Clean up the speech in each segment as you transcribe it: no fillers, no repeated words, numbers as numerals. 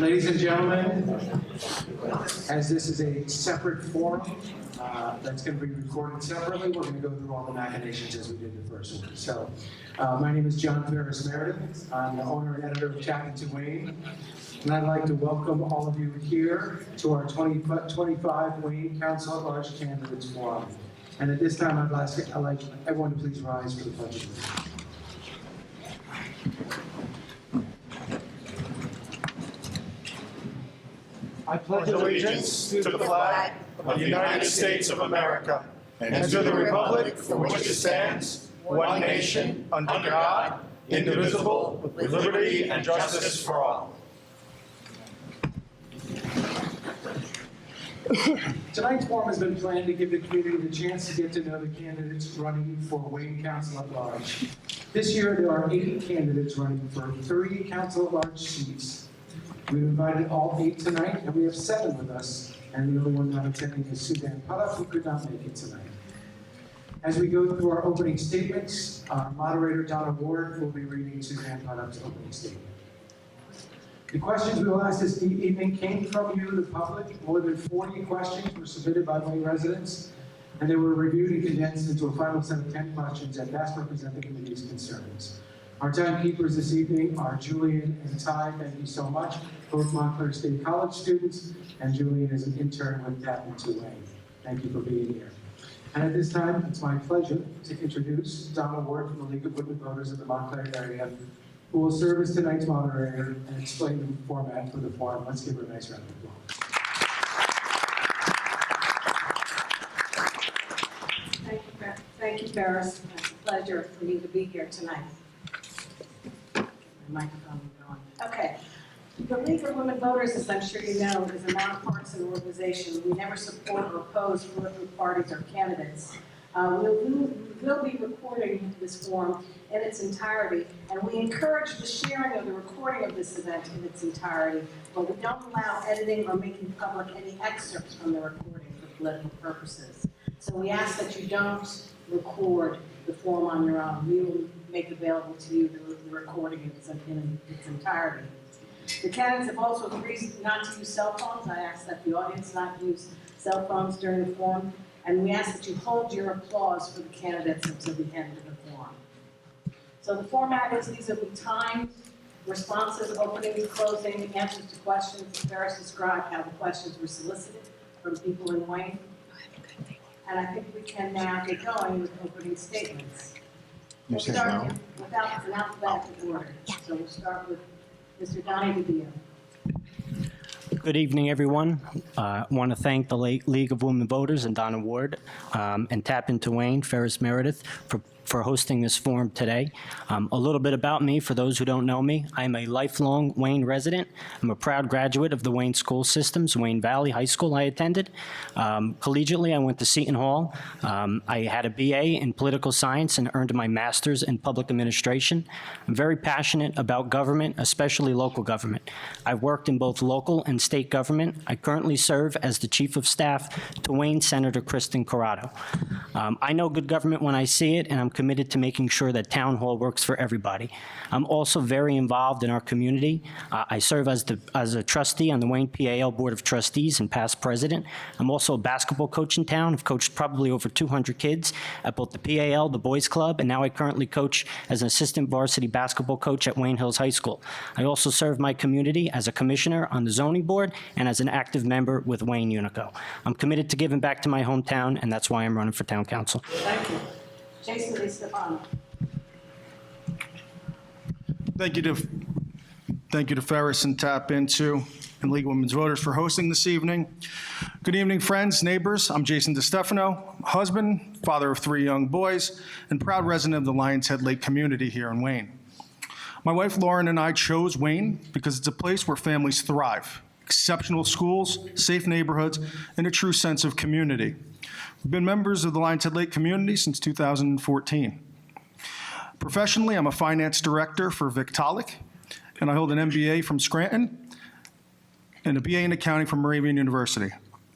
Ladies and gentlemen, as this is a separate forum that's going to be recorded separately, we're going to go through all the machinations as we did the first one. So, my name is John Ferris Meredith. I'm the owner and editor of Tapping to Wayne, and I'd like to welcome all of you here to our 2025 Wayne Council at Large Candidates Forum. And at this time, I'd like everyone to please rise for the pledge of allegiance. I pledge allegiance to the flag of the United States of America and to the republic for which it stands, one nation, under God, indivisible, with liberty and justice for all. Tonight's forum has been planned to give the community the chance to get to know the candidates running for Wayne Council at Large. This year, there are 8 candidates running for 3 Council at Large seats. We've invited all 8 tonight, and we have 7 with us, and the only one not attending is Suzanne Puttock, who could not make it tonight. As we go through our opening statements, our moderator, Donna Ward, will be reading Suzanne Puttock's opening statement. The questions we will ask this evening came from you, the public. More than 40 questions were submitted by Wayne residents, and they were reviewed and condensed into a final set of 10 questions that best represent the community's concerns. Our timekeepers this evening are Julian and Ty. Thank you so much. Both Montclair State College students, and Julian is an intern with Tapping to Wayne. Thank you for being here. And at this time, it's my pleasure to introduce Donna Ward from the League of Women Voters of the Montclair area, who will serve as tonight's moderator and explain the format for the forum. Let's give her a nice round of applause. Thank you, Ferris. It's a pleasure for me to be here tonight. My microphone is on. Okay. The League of Women Voters, as I'm sure you know, is a nonpartisan organization. We never support or oppose political parties or candidates. We'll be recording this forum in its entirety, and we encourage the sharing of the recording of this event in its entirety, but we don't allow editing or making public any excerpts from the recording for political purposes. So we ask that you don't record the forum on your own. We will make available to you the recording in its entirety. The candidates have also agreed not to use cell phones. I ask that the audience not use cell phones during the forum, and we ask that you hold your applause for the candidates until the end of the forum. So the format is these will be timed responses, opening, closing, answers to questions. Ferris described how the questions were solicited from people in Wayne. And I think we can now get going with opening statements. We'll start without an alphabetical order. So we'll start with Mr. Donnie DeVio. Good evening, everyone. I want to thank the League of Women Voters and Donna Ward and Tapping to Wayne, Ferris Meredith, for hosting this forum today. A little bit about me, for those who don't know me. I'm a lifelong Wayne resident. I'm a proud graduate of the Wayne school systems, Wayne Valley High School I attended. Collegiately, I went to Seton Hall. I had a BA in political science and earned my master's in public administration. I'm very passionate about government, especially local government. I've worked in both local and state government. I currently serve as the Chief of Staff to Wayne Senator Kristen Corrado. I know good government when I see it, and I'm committed to making sure that Town Hall works for everybody. I'm also very involved in our community. I serve as a trustee on the Wayne PAL Board of Trustees and past president. I'm also a basketball coach in town. I've coached probably over 200 kids at both the PAL, the boys club, and now I currently coach as an assistant varsity basketball coach at Wayne Hills High School. I also serve my community as a commissioner on the zoning board and as an active member with Wayne Unico. I'm committed to giving back to my hometown, and that's why I'm running for town council. Thank you. Jason DeStefano. Thank you to Ferris and Tap Into and League of Women's Voters for hosting this evening. Good evening, friends, neighbors. I'm Jason DeStefano, husband, father of 3 young boys, and proud resident of the Lions Head Lake community here in Wayne. My wife Lauren and I chose Wayne because it's a place where families thrive, exceptional schools, safe neighborhoods, and a true sense of community. We've been members of the Lions Head Lake community since 2014. Professionally, I'm a finance director for Victaulic, and I hold an MBA from Scranton and a BA in accounting from Moravian University.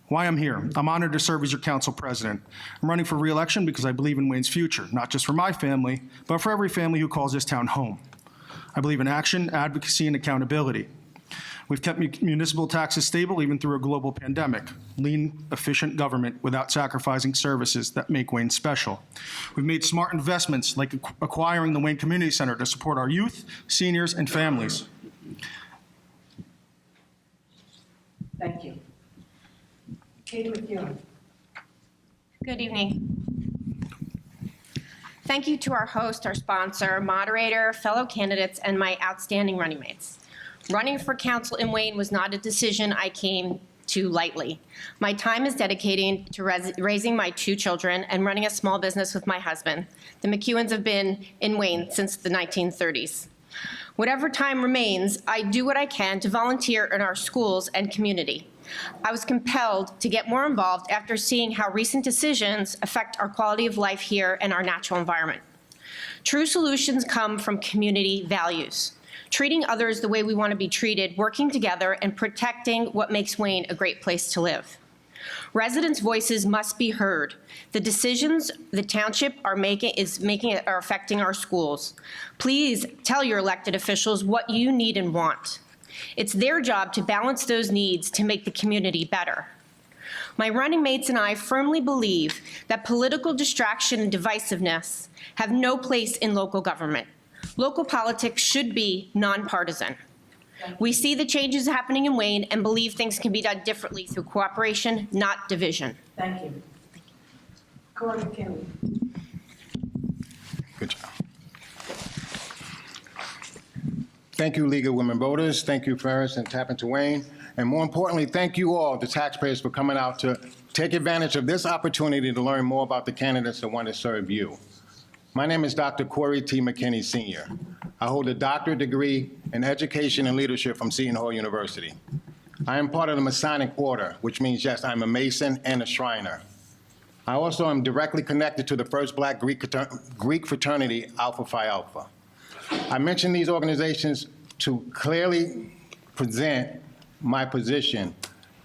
Why I'm here? I'm honored to serve as your council president. I'm running for re-election because I believe in Wayne's future, not just for my family, but for every family who calls this town home. I believe in action, advocacy, and accountability. We've kept municipal taxes stable even through a global pandemic. Lean, efficient government without sacrificing services that make Wayne special. We've made smart investments like acquiring the Wayne Community Center to support our youth, seniors, and families. Thank you. Katie McEwen. Good evening. Thank you to our host, our sponsor, moderator, fellow candidates, and my outstanding running mates. Running for council in Wayne was not a decision I came to lightly. My time is dedicated to raising my 2 children and running a small business with my husband. The McEwens have been in Wayne since the 1930s. Whatever time remains, I do what I can to volunteer in our schools and community. I was compelled to get more involved after seeing how recent decisions affect our quality of life here and our natural environment. True solutions come from community values, treating others the way we want to be treated, working together, and protecting what makes Wayne a great place to live. Residents' voices must be heard. The decisions the township are affecting our schools. Please tell your elected officials what you need and want. It's their job to balance those needs to make the community better. My running mates and I firmly believe that political distraction and divisiveness have no place in local government. Local politics should be nonpartisan. We see the changes happening in Wayne and believe things can be done differently through cooperation, not division. Thank you. Corey McKinley. Good job. Thank you, League of Women Voters. Thank you, Ferris and Tappan to Wayne. And more importantly, thank you all, the taxpayers, for coming out to take advantage of this opportunity to learn more about the candidates that want to serve you. My name is Dr. Corey T. McKinney, Sr. I hold a doctorate degree in education and leadership from Seton Hall University. I am part of the Masonic Order, which means, yes, I'm a Mason and a Shriner. I also am directly connected to the first Black Greek fraternity, Alpha Phi Alpha. I mention these organizations to clearly present my position.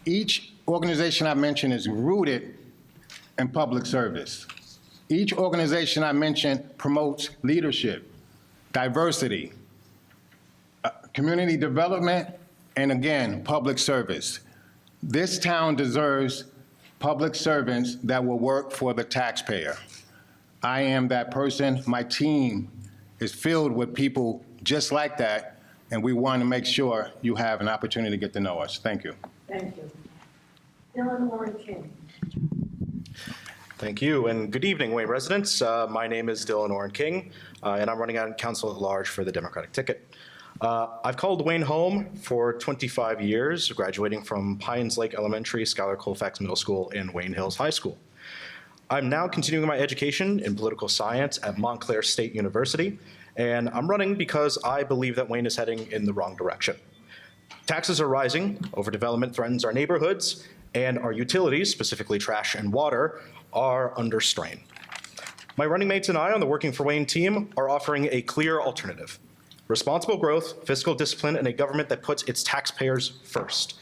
Each organization I mention is rooted in public service. Each organization I mention promotes leadership, diversity, community development, and again, public service. This town deserves public servants that will work for the taxpayer. I am that person. My team is filled with people just like that, and we want to make sure you have an opportunity to get to know us. Thank you. Thank you. Dylan Warren King. Thank you, and good evening, Wayne residents. My name is Dylan Orrin King, and I'm running on council at large for the Democratic ticket. I've called Wayne home for 25 years, graduating from Pines Lake Elementary, Schuyler Colfax Middle School, and Wayne Hills High School. I'm now continuing my education in political science at Montclair State University, and I'm running because I believe that Wayne is heading in the wrong direction. Taxes are rising, overdevelopment threatens our neighborhoods, and our utilities, specifically trash and water, are under strain. My running mates and I on the Working for Wayne team are offering a clear alternative: responsible growth, fiscal discipline, and a government that puts its taxpayers first.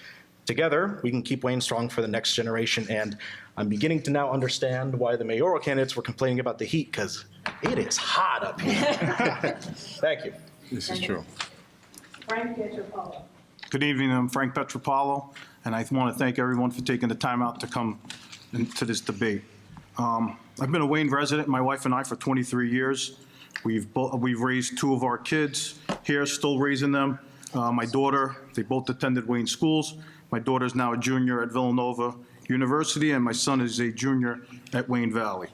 Together, we can keep Wayne strong for the next generation, and I'm beginning to now understand why the mayoral candidates were complaining about the heat, because it is hot up here. Thank you. This is true. Frank Pietropalo. Good evening, I'm Frank Petropalo, and I want to thank everyone for taking the time out to come into this debate. I've been a Wayne resident, my wife and I, for 23 years. We've raised 2 of our kids here, still raising them. My daughter, they both attended Wayne schools. My daughter's now a junior at Villanova University, and my son is a junior at Wayne Valley.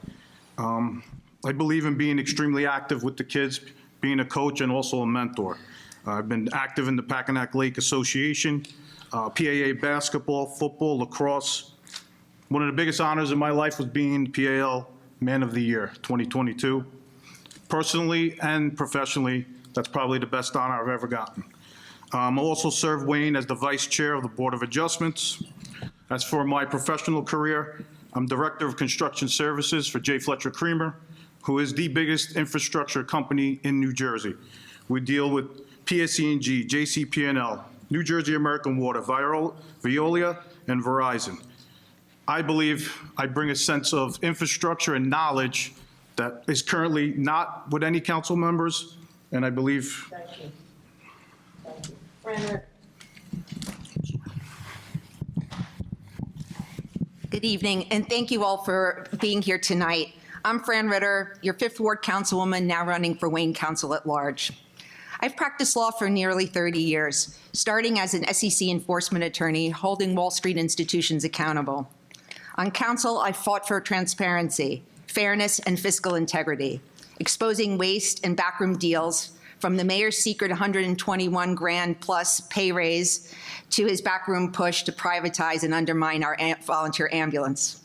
I believe in being extremely active with the kids, being a coach and also a mentor. I've been active in the Packanack Lake Association, PAA basketball, football, lacrosse. One of the biggest honors in my life was being PAL Man of the Year 2022. Personally and professionally, that's probably the best honor I've ever gotten. I also served Wayne as the Vice Chair of the Board of Adjustments. As for my professional career, I'm Director of Construction Services for J. Fletcher Creamer, who is the biggest infrastructure company in New Jersey. We deal with PSE&G, JCP&L, New Jersey American Water, Veolia, and Verizon. I believe I bring a sense of infrastructure and knowledge that is currently not with any council members, and I believe. Thank you. Thank you. Fran Rick. Good evening, and thank you all for being here tonight. I'm Fran Ritter, your 5th Ward Councilwoman, now running for Wayne Council at Large. I've practiced law for nearly 30 years, starting as an SEC enforcement attorney, holding Wall Street institutions accountable. On council, I fought for transparency, fairness, and fiscal integrity, exposing waste and backroom deals from the mayor's secret 121 grand plus pay raise to his backroom push to privatize and undermine our volunteer ambulance.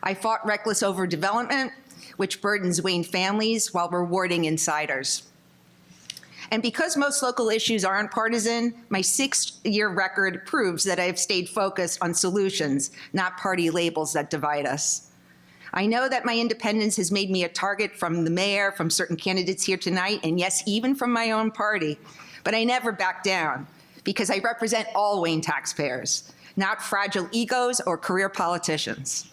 I fought reckless overdevelopment, which burdens Wayne families while rewarding insiders. And because most local issues aren't partisan, my 6-year record proves that I've stayed focused on solutions, not party labels that divide us. I know that my independence has made me a target from the mayor, from certain candidates here tonight, and yes, even from my own party, but I never back down because I represent all Wayne taxpayers, not fragile egos or career politicians.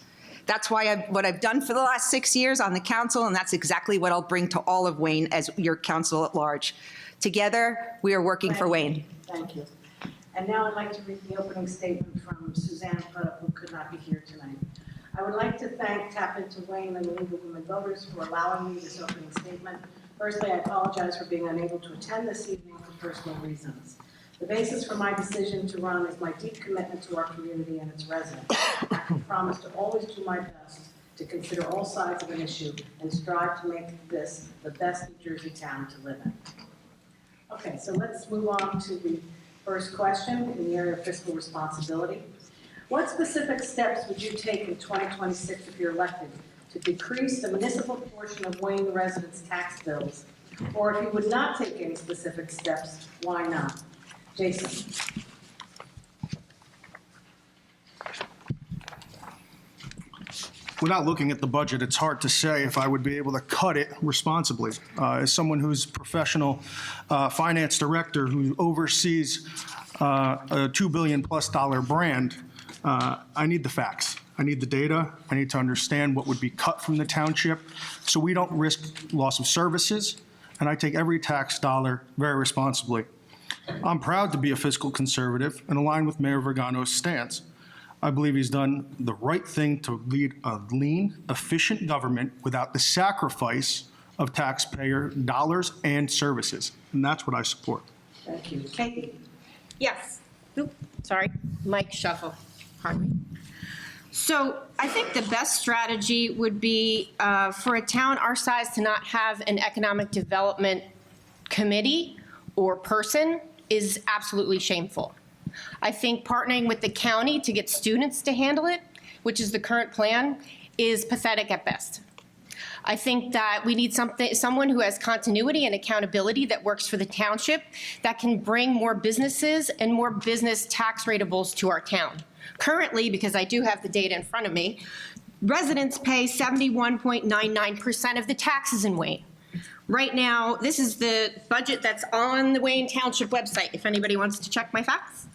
That's why what I've done for the last 6 years on the council, and that's exactly what I'll bring to all of Wayne as your council at large. Together, we are working for Wayne. Thank you. And now I'd like to read the opening statement from Suzanne Pruitt, who could not be here tonight. I would like to thank Tap Into Wayne and the League of Women Voters for allowing me this opening statement. Firstly, I apologize for being unable to attend this evening for personal reasons. The basis for my decision to run is my deep commitment to our community and its residents. I can promise to always do my best to consider all sides of an issue and strive to make this the best New Jersey town to live in. Okay, so let's move on to the first question in the area of fiscal responsibility. What specific steps would you take in 2026 if you're elected to decrease the municipal portion of Wayne residents' tax bills? Or if you would not take any specific steps, why not? Jason. Without looking at the budget, it's hard to say if I would be able to cut it responsibly. As someone who's a professional finance director who oversees a $2 billion plus brand, I need the facts. I need the data. I need to understand what would be cut from the township so we don't risk loss of services, and I take every tax dollar very responsibly. I'm proud to be a fiscal conservative and align with Mayor Vergano's stance. I believe he's done the right thing to lead a lean, efficient government without the sacrifice of taxpayer dollars and services, and that's what I support. Thank you. Katie. Yes. Oop, sorry, mic shuffle. Pardon me. So I think the best strategy would be for a town our size to not have an economic development committee or person is absolutely shameful. I think partnering with the county to get students to handle it, which is the current plan, is pathetic at best. I think that we need someone who has continuity and accountability that works for the township, that can bring more businesses and more business tax ratables to our town. Currently, because I do have the data in front of me, residents pay 71.99% of the taxes in Wayne. Right now, this is the budget that's on the Wayne Township website, if anybody wants to check my facts.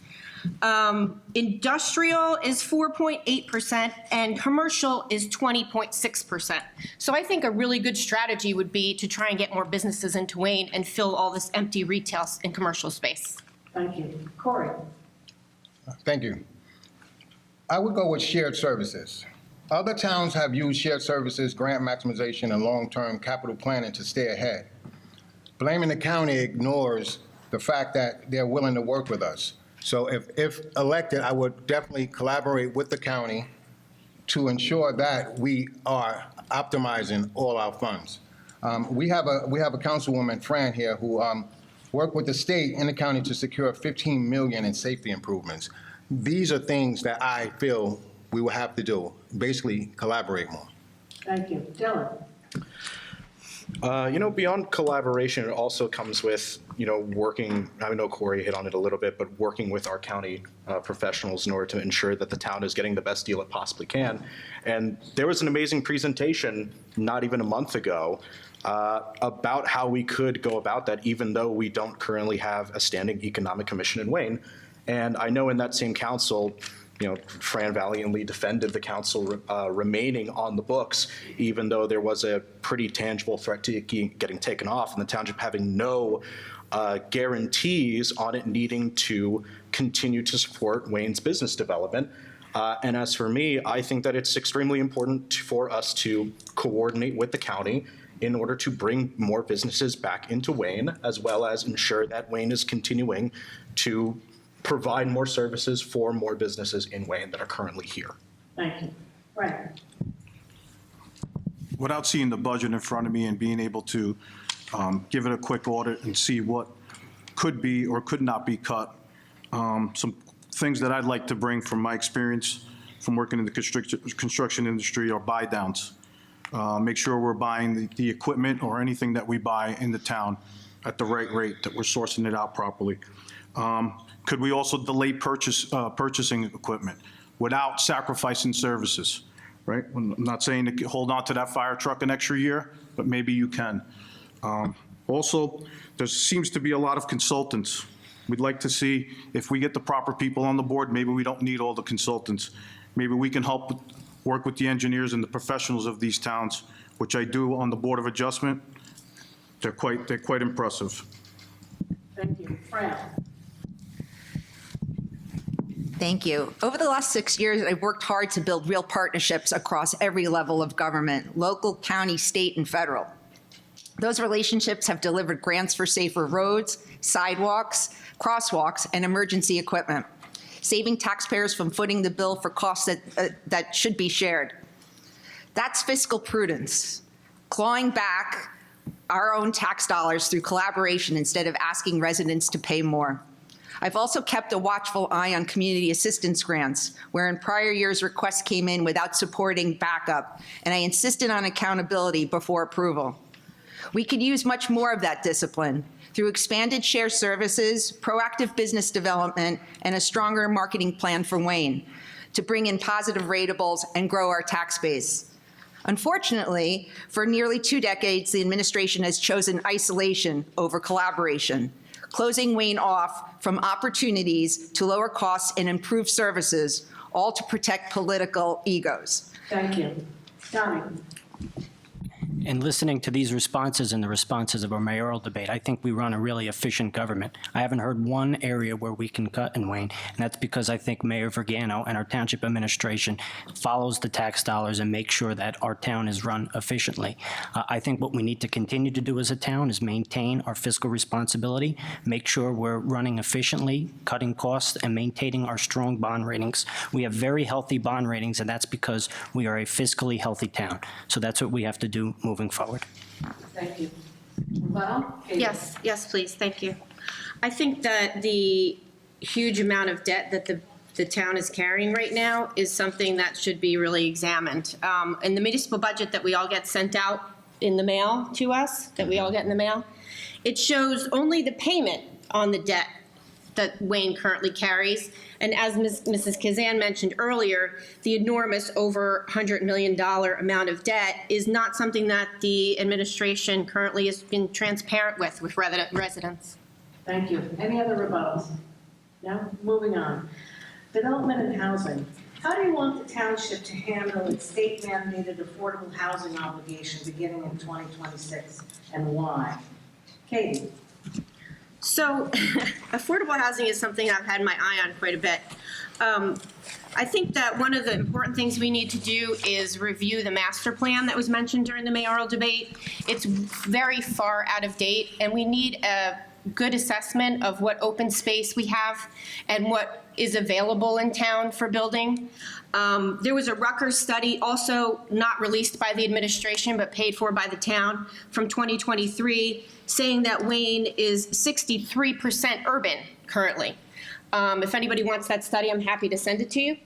Industrial is 4.8% and commercial is 20.6%. So I think a really good strategy would be to try and get more businesses into Wayne and fill all this empty retail and commercial space. Thank you. Corey. Thank you. I would go with shared services. Other towns have used shared services, grant maximization, and long-term capital planning to stay ahead. Blaming the county ignores the fact that they're willing to work with us. So if elected, I would definitely collaborate with the county to ensure that we are optimizing all our funds. We have a councilwoman, Fran, here, who worked with the state and the county to secure $15 million in safety improvements. These are things that I feel we will have to do, basically collaborate more. Thank you. Dylan. Beyond collaboration, it also comes with, working, I know Corey hit on it a little bit, but working with our county professionals in order to ensure that the town is getting the best deal it possibly can. And there was an amazing presentation not even a month ago about how we could go about that, even though we don't currently have a standing economic commission in Wayne. And I know in that same council, Fran valiantly defended the council remaining on the books, even though there was a pretty tangible threat to getting taken off, and the township having no guarantees on it needing to continue to support Wayne's business development. And as for me, I think that it's extremely important for us to coordinate with the county in order to bring more businesses back into Wayne, as well as ensure that Wayne is continuing to provide more services for more businesses in Wayne that are currently here. Thank you. Frank? Without seeing the budget in front of me and being able to give it a quick audit and see what could be or could not be cut, some things that I'd like to bring from my experience from working in the construction industry are buy downs. Make sure we're buying the equipment or anything that we buy in the town at the right rate, that we're sourcing it out properly. Could we also delay purchasing equipment without sacrificing services, right? I'm not saying to hold on to that fire truck an extra year, but maybe you can. Also, there seems to be a lot of consultants. We'd like to see if we get the proper people on the board, maybe we don't need all the consultants. Maybe we can help work with the engineers and the professionals of these towns, which I do on the Board of Adjustment. They're quite impressive. Thank you. Fran? Thank you. Over the last 6 years, I've worked hard to build real partnerships across every level of government, local, county, state, and federal. Those relationships have delivered grants for safer roads, sidewalks, crosswalks, and emergency equipment, saving taxpayers from footing the bill for costs that should be shared. That's fiscal prudence, clawing back our own tax dollars through collaboration instead of asking residents to pay more. I've also kept a watchful eye on community assistance grants, where in prior years requests came in without supporting backup, and I insisted on accountability before approval. We could use much more of that discipline through expanded shared services, proactive business development, and a stronger marketing plan for Wayne to bring in positive ratables and grow our tax base. Unfortunately, for nearly 2 decades, the administration has chosen isolation over collaboration, closing Wayne off from opportunities to lower costs and improve services, all to protect political egos. Thank you. Donnie? In listening to these responses and the responses of our mayoral debate, I think we run a really efficient government. I haven't heard one area where we can cut in Wayne, and that's because I think Mayor Vergano and our township administration follows the tax dollars and makes sure that our town is run efficiently. I think what we need to continue to do as a town is maintain our fiscal responsibility, make sure we're running efficiently, cutting costs, and maintaining our strong bond ratings. We have very healthy bond ratings, and that's because we are a fiscally healthy town. So that's what we have to do moving forward. Thank you. Rebuttal? Katie? Yes, please, thank you. I think that the huge amount of debt that the town is carrying right now is something that should be really examined. In the municipal budget that we all get sent out in the mail to us, it shows only the payment on the debt that Wayne currently carries. And as Mrs. Kazan mentioned earlier, the enormous over $100 million amount of debt is not something that the administration currently has been transparent with residents. Thank you. Any other rebuttals? No? Moving on. Development and housing. How do you want the township to handle its state-mandated affordable housing obligation beginning in 2026, and why? Katie? So affordable housing is something I've had my eye on quite a bit. I think that one of the important things we need to do is review the master plan that was mentioned during the mayoral debate. It's very far out of date, and we need a good assessment of what open space we have and what is available in town for building. There was a Rutgers study, also not released by the administration but paid for by the town, from 2023, saying that Wayne is 63% urban currently. If anybody wants that study, I'm happy to send it to you.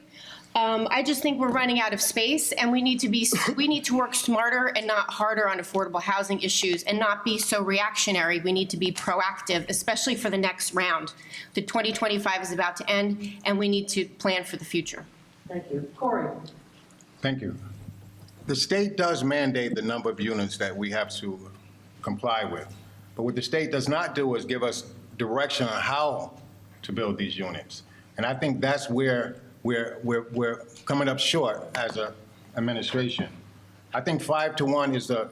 I just think we're running out of space, and we need to work smarter and not harder on affordable housing issues, and not be so reactionary. We need to be proactive, especially for the next round. The 2025 is about to end, and we need to plan for the future. Thank you. Corey? Thank you. The state does mandate the number of units that we have to comply with. But what the state does not do is give us direction on how to build these units. And I think that's where we're coming up short as an administration. I think 5 to 1 is a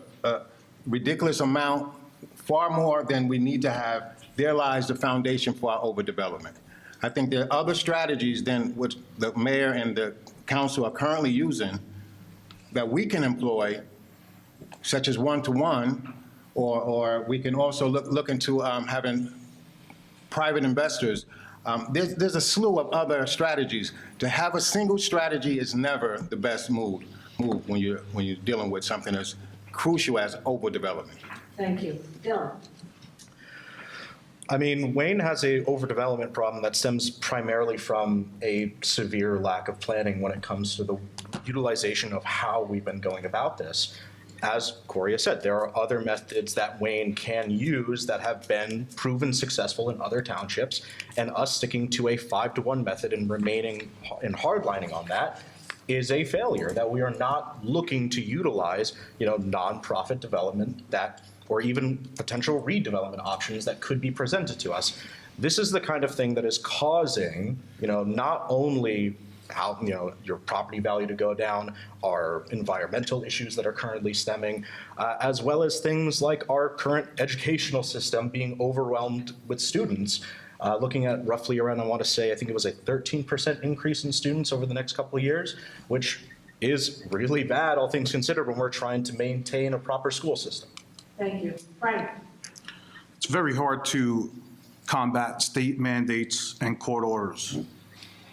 ridiculous amount, far more than we need to have. There lies the foundation for our overdevelopment. I think there are other strategies than what the mayor and the council are currently using that we can employ, such as one-to-one, or we can also look into having private investors. There's a slew of other strategies. To have a single strategy is never the best move when you're dealing with something as crucial as overdevelopment. Thank you. Dylan? I mean, Wayne has a overdevelopment problem that stems primarily from a severe lack of planning when it comes to the utilization of how we've been going about this. As Corey has said, there are other methods that Wayne can use that have been proven successful in other townships, and us sticking to a 5-to-1 method and remaining and hardlining on that is a failure, that we are not looking to utilize, nonprofit development or even potential redevelopment options that could be presented to us. This is the kind of thing that is causing, not only how, your property value to go down, our environmental issues that are currently stemming, as well as things like our current educational system being overwhelmed with students. Looking at roughly around, I think it was a 13% increase in students over the next couple of years, which is really bad, all things considered, when we're trying to maintain a proper school system. Thank you. Frank? It's very hard to combat state mandates and court orders.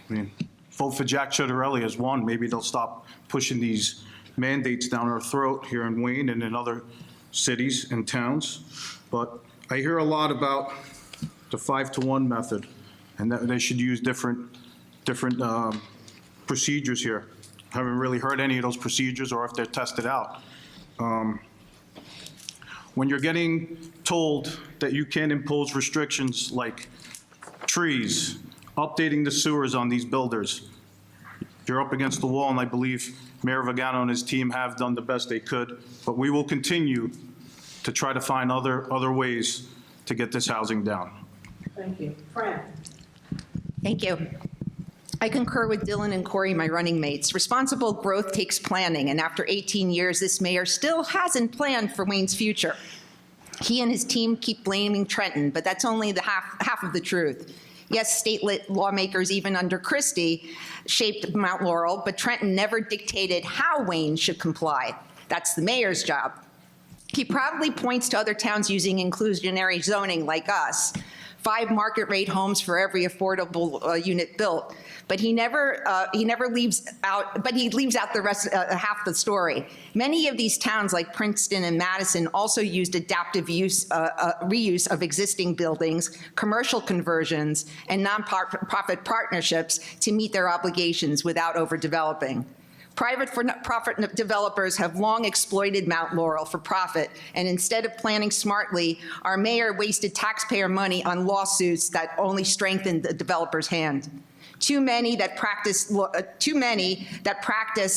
I mean, vote for Jack Ciattarelli as one. Maybe they'll stop pushing these mandates down our throat here in Wayne and in other cities and towns. But I hear a lot about the 5-to-1 method, and that they should use different procedures here. I haven't really heard any of those procedures or if they're tested out. When you're getting told that you can't impose restrictions like trees, updating the sewers on these builders, you're up against the wall, and I believe Mayor Vagano and his team have done the best they could, but we will continue to try to find other ways to get this housing down. Thank you. Fran? Thank you. I concur with Dylan and Corey, my running mates. Responsible growth takes planning, and after 18 years, this mayor still hasn't planned for Wayne's future. He and his team keep blaming Trenton, but that's only the half of the truth. Yes, state lawmakers, even under Christie, shaped Mount Laurel, but Trenton never dictated how Wayne should comply. That's the mayor's job. He proudly points to other towns using inclusionary zoning like us, 5 market rate homes for every affordable unit built. But he never leaves out. But he leaves out the rest, half the story. Many of these towns, like Princeton and Madison, also used adaptive reuse of existing buildings, commercial conversions, and nonprofit partnerships to meet their obligations without overdeveloping. Private developers have long exploited Mount Laurel for profit, and instead of planning smartly, our mayor wasted taxpayer money on lawsuits that only strengthened the developer's hand. Too much of that practice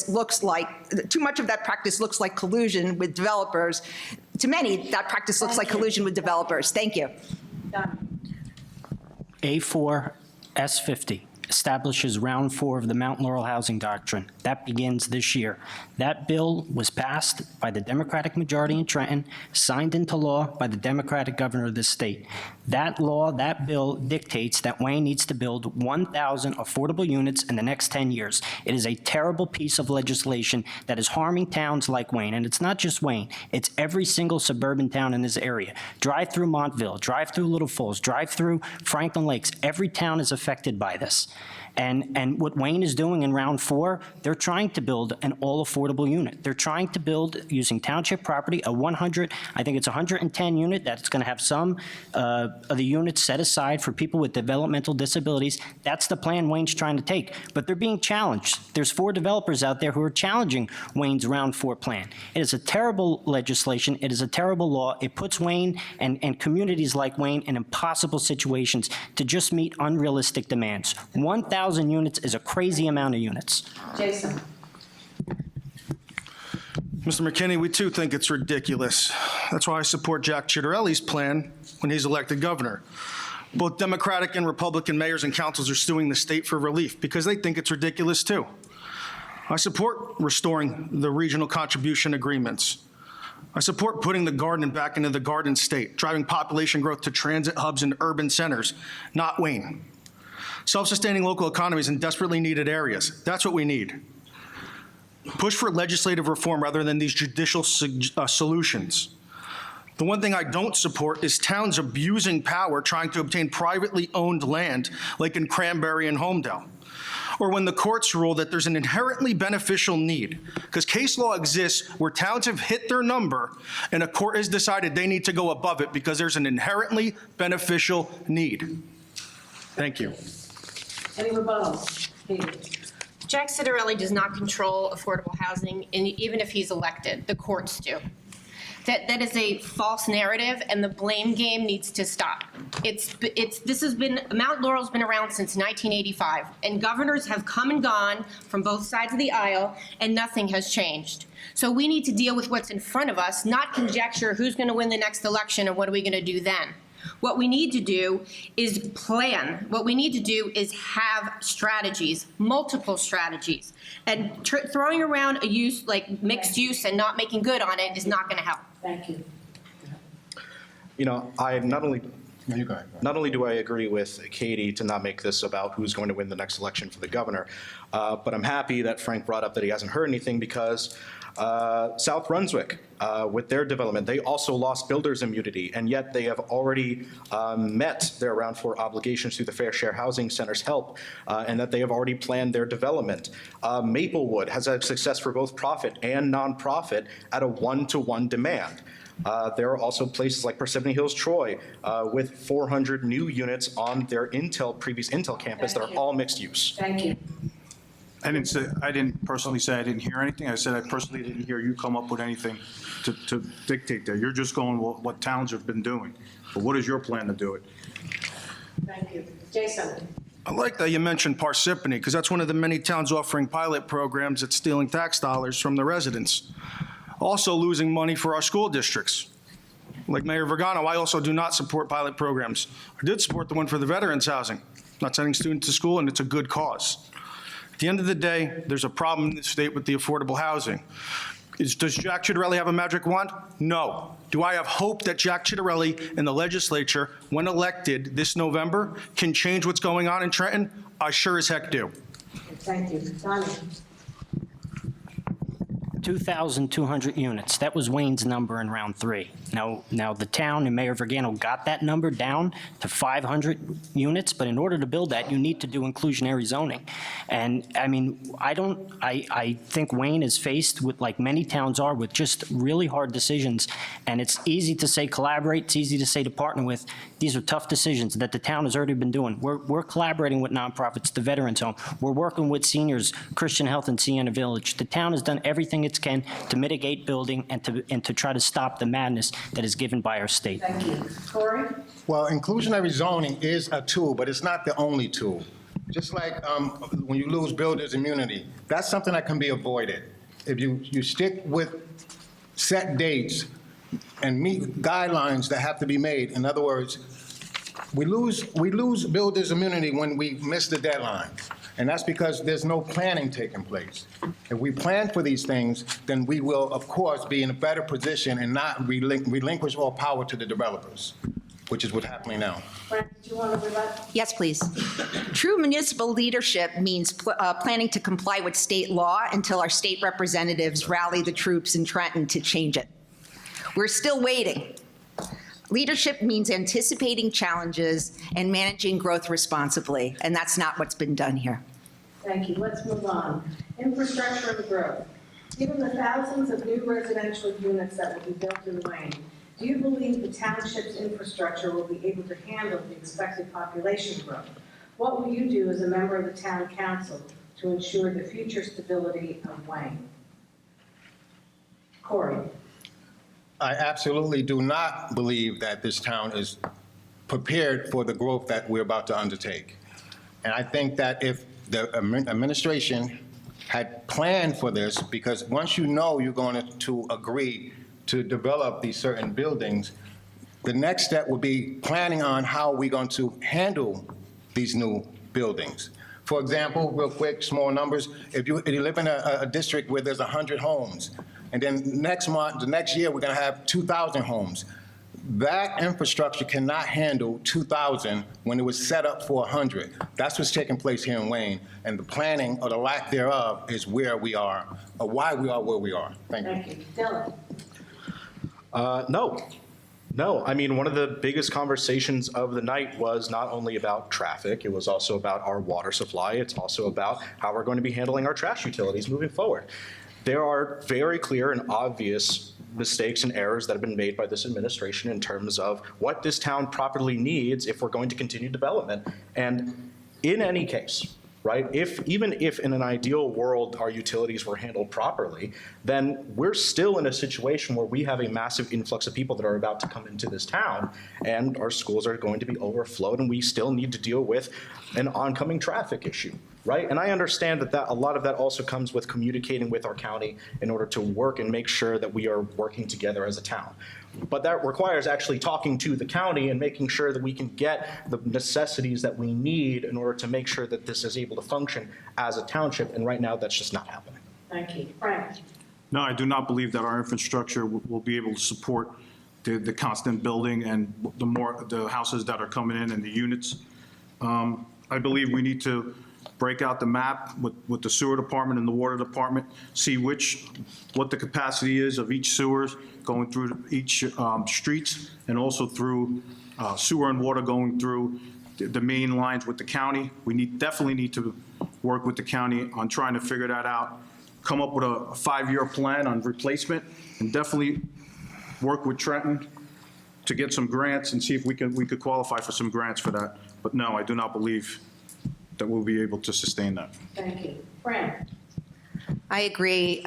looks like collusion with developers. To many, that practice looks like collusion with developers. Thank you. Done. A4 S50 establishes round 4 of the Mount Laurel Housing Doctrine. That begins this year. That bill was passed by the Democratic majority in Trenton, signed into law by the Democratic governor of the state. That bill dictates that Wayne needs to build 1,000 affordable units in the next 10 years. It is a terrible piece of legislation that is harming towns like Wayne, and it's not just Wayne, it's every single suburban town in this area. Drive through Montville, drive through Little Falls, drive through Franklin Lakes. Every town is affected by this. And what Wayne is doing in round 4, they're trying to build an all-affordable unit. They're trying to build, using township property, a 110 unit that's going to have some of the units set aside for people with developmental disabilities. That's the plan Wayne's trying to take. But they're being challenged. There's 4 developers out there who are challenging Wayne's round 4 plan. It is a terrible legislation. It is a terrible law. It puts Wayne and communities like Wayne in impossible situations to just meet unrealistic demands. 1,000 units is a crazy amount of units. Jason? Mr. McKinney, we too think it's ridiculous. That's why I support Jack Ciattarelli's plan when he's elected governor. Both Democratic and Republican mayors and councils are suing the state for relief because they think it's ridiculous too. I support restoring the regional contribution agreements. I support putting the garden back into the garden state, driving population growth to transit hubs and urban centers, not Wayne. Self-sustaining local economies in desperately needed areas. That's what we need. Push for legislative reform rather than these judicial solutions. The one thing I don't support is towns abusing power trying to obtain privately owned land, like in Cranberry and Homedale. Or when the courts rule that there's an inherently beneficial need, because case law exists where towns have hit their number and a court has decided they need to go above it because there's an inherently beneficial need. Thank you. Any rebuttals? Katie? Jack Citarelli does not control affordable housing, and even if he's elected, the courts do. That is a false narrative, and the blame game needs to stop. Mount Laurel's been around since 1985, and governors have come and gone from both sides of the aisle, and nothing has changed. So we need to deal with what's in front of us, not conjecture who's going to win the next election and what are we going to do then. What we need to do is plan. What we need to do is have strategies, multiple strategies. And throwing around a use like mixed use and not making good on it is not going to help. Thank you. You know, I not only No, you go ahead. Not only do I agree with Katie to not make this about who's going to win the next election for the governor, but I'm happy that Frank brought up that he hasn't heard anything because South Brunswick, with their development, they also lost builder's immunity, and yet they have already met their round 4 obligations through the Fair Share Housing Center's help, and that they have already planned their development. Maplewood has had success for both profit and nonprofit at a 1-to-1 demand. There are also places like Parsippany Hills, Troy, with 400 new units on their previous Intel campus that are all mixed use. Thank you. I didn't personally say I didn't hear anything. I said I personally didn't hear you come up with anything to dictate that. You're just going what towns have been doing. But what is your plan to do it? Thank you. Jason? I like that you mentioned Parsippany, because that's one of the many towns offering pilot programs that's stealing tax dollars from the residents. Also losing money for our school districts. Like Mayor Vergano, I also do not support pilot programs. I did support the one for the veterans housing, not sending students to school, and it's a good cause. At the end of the day, there's a problem in the state with the affordable housing. Does Jack Citarelli have a magic wand? No. Do I have hope that Jack Citarelli and the legislature, when elected this November, can change what's going on in Trenton? I sure as heck do. Thank you. Donnie? 2,200 units. That was Wayne's number in round 3. Now the town and Mayor Vergano got that number down to 500 units, but in order to build that, you need to do inclusionary zoning. And I mean, I think Wayne is faced with, like many towns are, with just really hard decisions. And it's easy to say collaborate, it's easy to say to partner with. These are tough decisions that the town has already been doing. We're collaborating with nonprofits, the Veterans Home. We're working with seniors, Christian Health and Sienna Village. The town has done everything it can to mitigate building and to try to stop the madness that is given by our state. Thank you. Corey? Well, inclusionary zoning is a tool, but it's not the only tool. Just like when you lose builder's immunity, that's something that can be avoided. If you stick with set dates and meet guidelines that have to be made, in other words, we lose builder's immunity when we miss the deadline. And that's because there's no planning taking place. If we plan for these things, then we will, of course, be in a better position and not relinquish all power to the developers, which is what's happening now. Frank, did you want to rebut? Yes, please. True municipal leadership means planning to comply with state law until our state representatives rally the troops in Trenton to change it. We're still waiting. Leadership means anticipating challenges and managing growth responsibly, and that's not what's been done here. Thank you. Let's move on. Infrastructure and growth. Given the thousands of new residential units that will be built in Wayne, do you believe the township's infrastructure will be able to handle the expected population growth? What will you do as a member of the town council to ensure the future stability of Wayne? Corey? I absolutely do not believe that this town is prepared for the growth that we're about to undertake. And I think that if the administration had planned for this, because once you know you're going to agree to develop these certain buildings, the next step would be planning on how we're going to handle these new buildings. For example, real quick, small numbers, if you live in a district where there's 100 homes, and then the next year we're going to have 2,000 homes. That infrastructure cannot handle 2,000 when it was set up for 100. That's what's taking place here in Wayne, and the planning or the lack thereof is where we are, or why we are where we are. Thank you. Thank you. Dylan? No. I mean, one of the biggest conversations of the night was not only about traffic, it was also about our water supply. It's also about how we're going to be handling our trash utilities moving forward. There are very clear and obvious mistakes and errors that have been made by this administration in terms of what this town properly needs if we're going to continue development. And in any case, right, even if in an ideal world our utilities were handled properly, then we're still in a situation where we have a massive influx of people that are about to come into this town, and our schools are going to be overflowed, and we still need to deal with an oncoming traffic issue. Right? And I understand that a lot of that also comes with communicating with our county in order to work and make sure that we are working together as a town. But that requires actually talking to the county and making sure that we can get the necessities that we need in order to make sure that this is able to function as a township. And right now, that's just not happening. Thank you. Frank? No, I do not believe that our infrastructure will be able to support the constant building and the houses that are coming in and the units. I believe we need to break out the map with the sewer department and the water department, see what the capacity is of each sewer going through each streets, and also through sewer and water going through the main lines with the county. We definitely need to work with the county on trying to figure that out, come up with a 5-year plan on replacement, and definitely work with Trenton to get some grants and see if we could qualify for some grants for that. But no, I do not believe that we'll be able to sustain that. Thank you. Frank? I agree.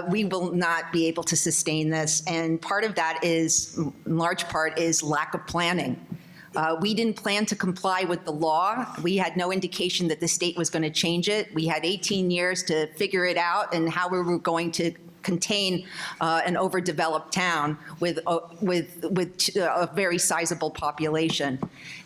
We will not be able to sustain this, and part of that is, in large part, is lack of planning. We didn't plan to comply with the law. We had no indication that the state was going to change it. We had 18 years to figure it out and how we were going to contain an overdeveloped town with a very sizable population.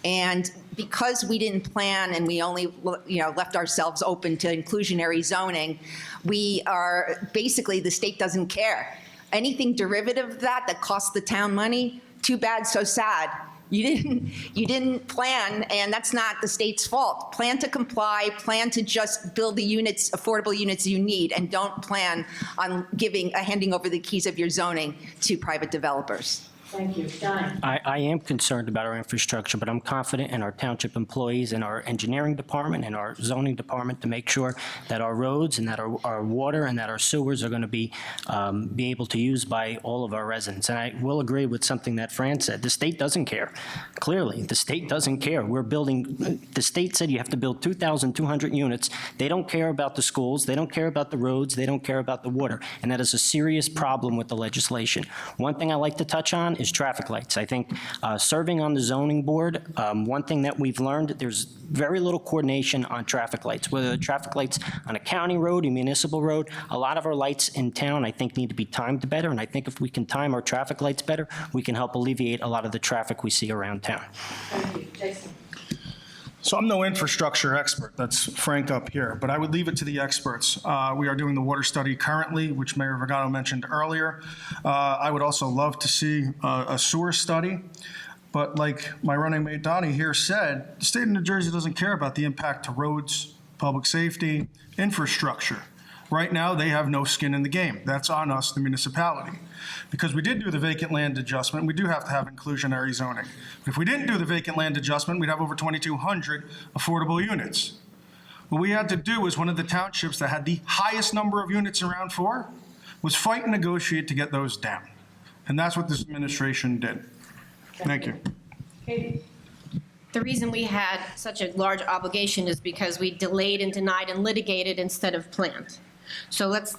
And because we didn't plan and we only left ourselves open to inclusionary zoning, we are basically, the state doesn't care. Anything derivative of that costs the town money, too bad, so sad. You didn't plan, and that's not the state's fault. Plan to comply, plan to just build the units, affordable units you need, and don't plan on handing over the keys of your zoning to private developers. Thank you. Diane? I am concerned about our infrastructure, but I'm confident in our township employees and our engineering department and our zoning department to make sure that our roads and that our water and that our sewers are going to be able to use by all of our residents. And I will agree with something that Fran said. The state doesn't care. Clearly, the state doesn't care. The state said you have to build 2,200 units. They don't care about the schools. They don't care about the roads. They don't care about the water. And that is a serious problem with the legislation. One thing I like to touch on is traffic lights. I think serving on the zoning board, one thing that we've learned, there's very little coordination on traffic lights, whether the traffic lights on a county road, a municipal road. A lot of our lights in town, I think, need to be timed better, and I think if we can time our traffic lights better, we can help alleviate a lot of the traffic we see around town. Thank you. Jason? So I'm no infrastructure expert, that's Frank up here, but I would leave it to the experts. We are doing the water study currently, which Mayor Vergano mentioned earlier. I would also love to see a sewer study, but like my running mate Donnie here said, the state of New Jersey doesn't care about the impact to roads, public safety, infrastructure. Right now, they have no skin in the game. That's on us, the municipality. Because we did do the vacant land adjustment, we do have to have inclusionary zoning. But if we didn't do the vacant land adjustment, we'd have over 2,200 affordable units. What we had to do was one of the townships that had the highest number of units in round 4 was fight and negotiate to get those down. And that's what this administration did. Thank you. Katie? The reason we had such a large obligation is because we delayed and denied and litigated instead of planned. So let's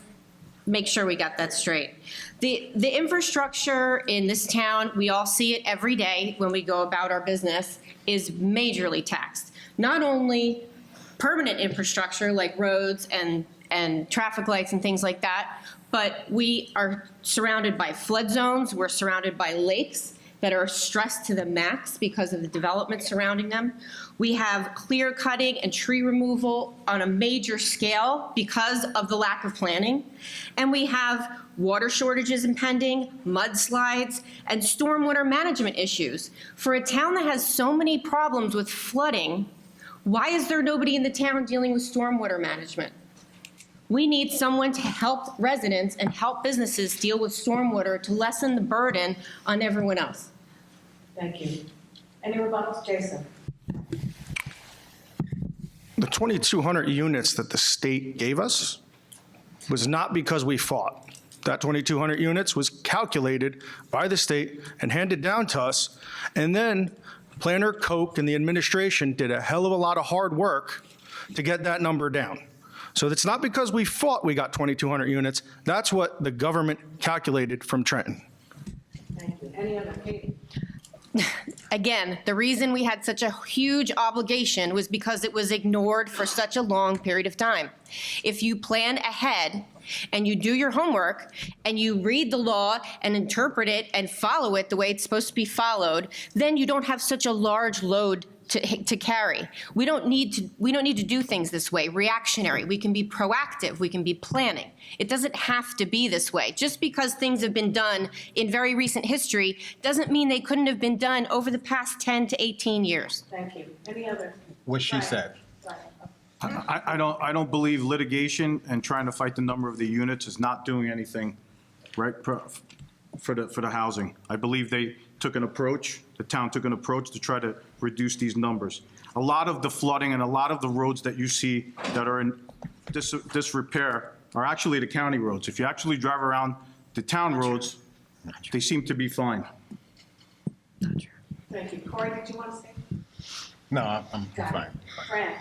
make sure we got that straight. The infrastructure in this town, we all see it every day when we go about our business, is majorly taxed. Not only permanent infrastructure like roads and traffic lights and things like that, but we are surrounded by flood zones, we're surrounded by lakes that are stressed to the max because of the development surrounding them. We have clear cutting and tree removal on a major scale because of the lack of planning. And we have water shortages impending, mudslides, and stormwater management issues. For a town that has so many problems with flooding, why is there nobody in the town dealing with stormwater management? We need someone to help residents and help businesses deal with stormwater to lessen the burden on everyone else. Thank you. Any rebuttals, Jason? The 2,200 units that the state gave us was not because we fought. That 2,200 units was calculated by the state and handed down to us, and then Planner Koch and the administration did a hell of a lot of hard work to get that number down. So it's not because we fought we got 2,200 units. That's what the government calculated from Trenton. Thank you. Any other, Katie? Again, the reason we had such a huge obligation was because it was ignored for such a long period of time. If you plan ahead and you do your homework and you read the law and interpret it and follow it the way it's supposed to be followed, then you don't have such a large load to carry. We don't need to do things this way, reactionary. We can be proactive. We can be planning. It doesn't have to be this way. Just because things have been done in very recent history doesn't mean they couldn't have been done over the past 10 to 18 years. Thank you. Any other? What she Brian? said. Brian. I don't believe litigation and trying to fight the number of the units is not doing anything, right, for the housing. I believe they took an approach, the town took an approach to try to reduce these numbers. A lot of the flooding and a lot of the roads that you see that are in disrepair are actually the county roads. If you actually drive around the town roads, they seem to be fine. Thank you. Corey, did you want to say? No, I'm Got it. fine. Fran?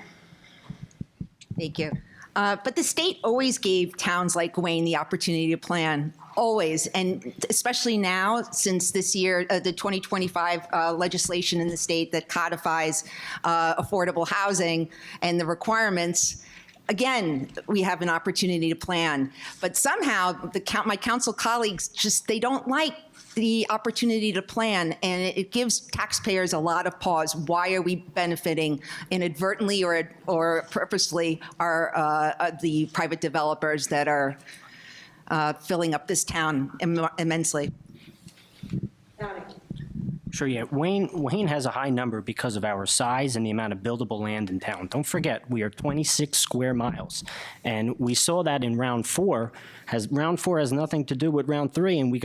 Thank you. But the state always gave towns like Wayne the opportunity to plan, always, and especially now, since this year, the 2025 legislation in the state that codifies affordable housing and the requirements. Again, we have an opportunity to plan, but somehow my council colleagues they don't like the opportunity to plan, and it gives taxpayers a lot of pause. Why are we benefiting inadvertently or purposely the private developers that are filling up this town immensely? Donnie? Sure, yeah. Wayne has a high number because of our size and the amount of buildable land in town. Don't forget, we are 26 square miles. And we saw that in round four. Round four has nothing to do with round three, and we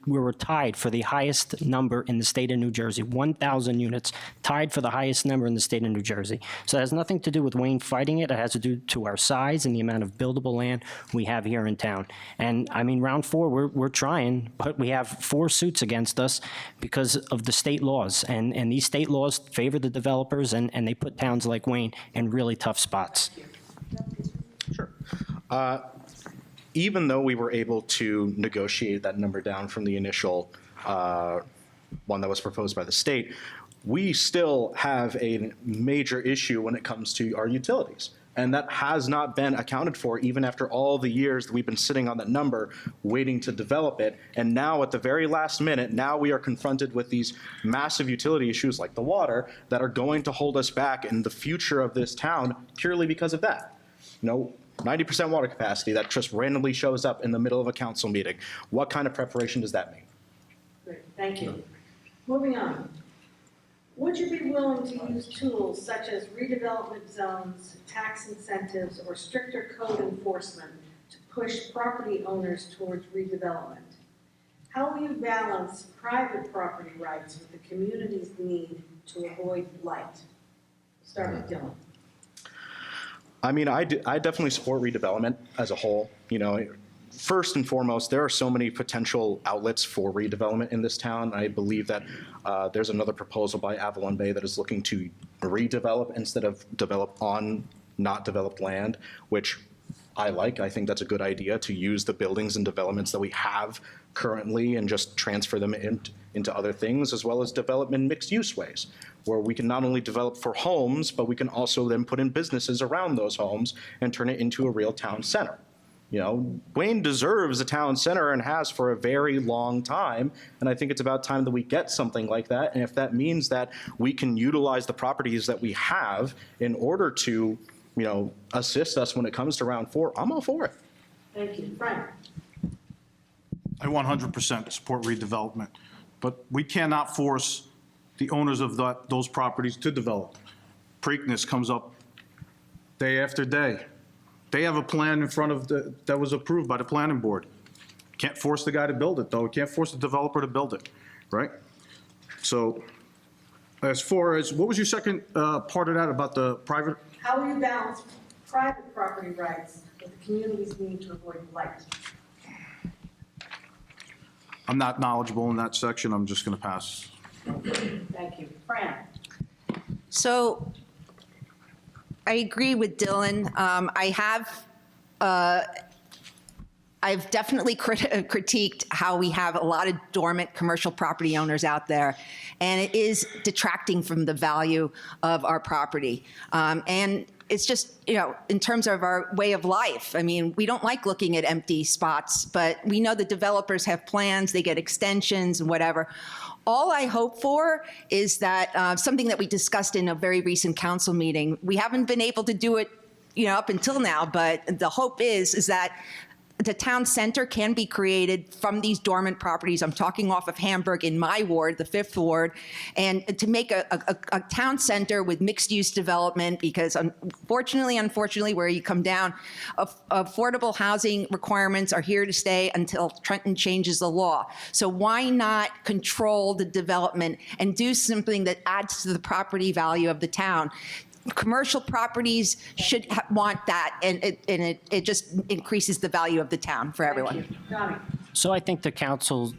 were tied for the highest number in the state of New Jersey, 1,000 units, tied for the highest number in the state of New Jersey. So it has nothing to do with Wayne fighting it. It has to do to our size and the amount of buildable land we have here in town. And I mean, round four, we're trying, but we have 4 suits against us because of the state laws. And these state laws favor the developers, and they put towns like Wayne in really tough spots. Sure. Even though we were able to negotiate that number down from the initial one that was proposed by the state, we still have a major issue when it comes to our utilities. And that has not been accounted for even after all the years that we've been sitting on that number, waiting to develop it. And now at the very last minute, now we are confronted with these massive utility issues like the water that are going to hold us back in the future of this town purely because of that. 90% water capacity that just randomly shows up in the middle of a council meeting. What kind of preparation does that mean? Great, thank you. Moving on. Would you be willing to use tools such as redevelopment zones, tax incentives, or stricter code enforcement to push property owners towards redevelopment? How will you balance private property rights with the community's need to avoid blight? Start with Dylan. I mean, I definitely support redevelopment as a whole. First and foremost, there are so many potential outlets for redevelopment in this town. I believe that there's another proposal by Avalon Bay that is looking to redevelop instead of develop on not developed land, which I like. I think that's a good idea, to use the buildings and developments that we have currently and just transfer them into other things, as well as develop in mixed use ways, where we can not only develop for homes, but we can also then put in businesses around those homes and turn it into a real town center. Wayne deserves a town center and has for a very long time, and I think it's about time that we get something like that. And if that means that we can utilize the properties that we have in order to, assist us when it comes to round 4, I'm all for it. Thank you. Frank? I 100% support redevelopment, but we cannot force the owners of those properties to develop. Preakness comes up day after day. They have a plan in front of that was approved by the planning board. Can't force the guy to build it, though. We can't force the developer to build it, right? So as far as, what was your second part of that about the private? How will you balance private property rights with the community's need to avoid blight? I'm not knowledgeable in that section. I'm just going to pass. Thank you. Fran? So I agree with Dylan. I've definitely critiqued how we have a lot of dormant commercial property owners out there, and it is detracting from the value of our property. And it's just, in terms of our way of life, I mean, we don't like looking at empty spots, but we know the developers have plans, they get extensions and whatever. All I hope for is that something that we discussed in a very recent council meeting, we haven't been able to do it, up until now, but the hope is that the town center can be created from these dormant properties. I'm talking off of Hamburg in my ward, the 5th ward, and to make a town center with mixed-use development, because unfortunately, where you come down, affordable housing requirements are here to stay until Trenton changes the law. So why not control the development and do something that adds to the property value of the town? Commercial properties should want that, and it just increases the value of the town for everyone. Thank you. Donnie? So I think the council's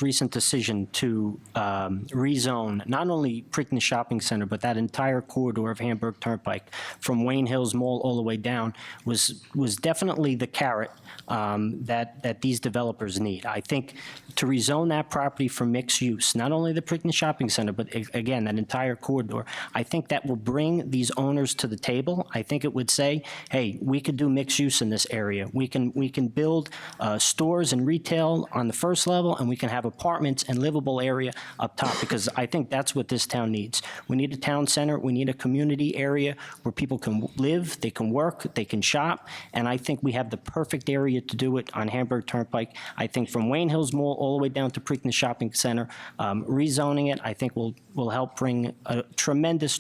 recent decision to rezone not only Preakness Shopping Center, but that entire corridor of Hamburg Turnpike from Wayne Hills Mall all the way down was definitely the carrot that these developers need. I think to rezone that property for mixed use, not only the Preakness Shopping Center, but again, that entire corridor, I think that will bring these owners to the table. I think it would say, hey, we could do mixed use in this area. We can build stores and retail on the first level, and we can have apartments and livable area up top, because I think that's what this town needs. We need a town center. We need a community area where people can live, they can work, they can shop, and I think we have the perfect area to do it on Hamburg Turnpike. I think from Wayne Hills Mall all the way down to Preakness Shopping Center, rezoning it, I think will help bring a tremendous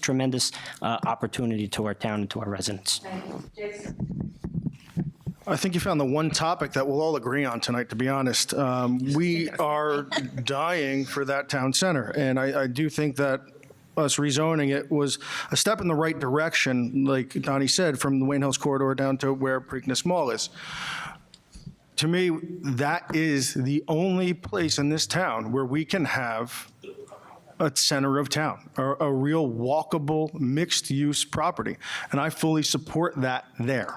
opportunity to our town and to our residents. Thank you. Jason? I think you found the one topic that we'll all agree on tonight, to be honest. We are dying for that town center, and I do think that us rezoning it was a step in the right direction, like Donnie said, from the Wayne Hills corridor down to where Preakness Mall is. To me, that is the only place in this town where we can have a center of town, or a real walkable, mixed-use property, and I fully support that there.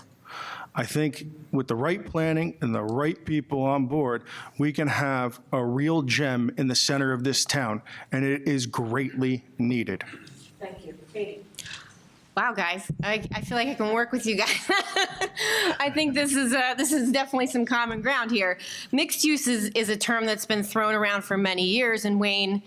I think with the right planning and the right people on board, we can have a real gem in the center of this town, and it is greatly needed. Thank you. Katie? Wow, guys, I feel like I can work with you guys. I think this is definitely some common ground here. Mixed use is a term that's been thrown around for many years, and Wayne,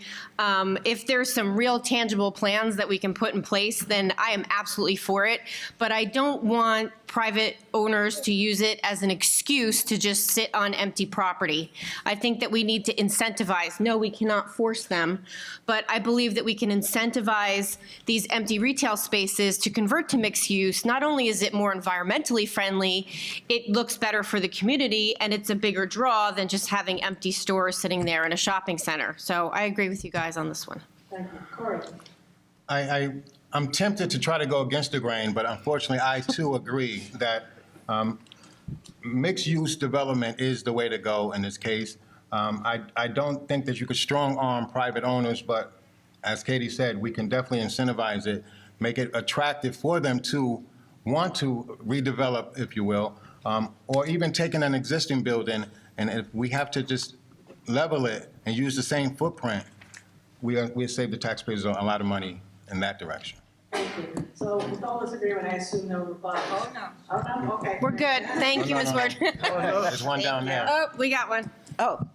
if there's some real tangible plans that we can put in place, then I am absolutely for it. But I don't want private owners to use it as an excuse to just sit on empty property. I think that we need to incentivize. No, we cannot force them, but I believe that we can incentivize these empty retail spaces to convert to mixed use. Not only is it more environmentally friendly, it looks better for the community, and it's a bigger draw than just having empty stores sitting there in a shopping center. So I agree with you guys on this one. Thank you. Corey? I'm tempted to try to go against the grain, but unfortunately, I too agree that mixed-use development is the way to go in this case. I don't think that you could strong-arm private owners, but as Katie said, we can definitely incentivize it, make it attractive for them to want to redevelop, if you will, or even taking an existing building, and if we have to just level it and use the same footprint, we save the taxpayers a lot of money in that direction. Thank you. So with all this agreement, I assume no rebuttal. Oh, no. Oh, no? Okay. We're good. Thank you, Ms. Ward. There's one down there. Oh, we got one. Oh,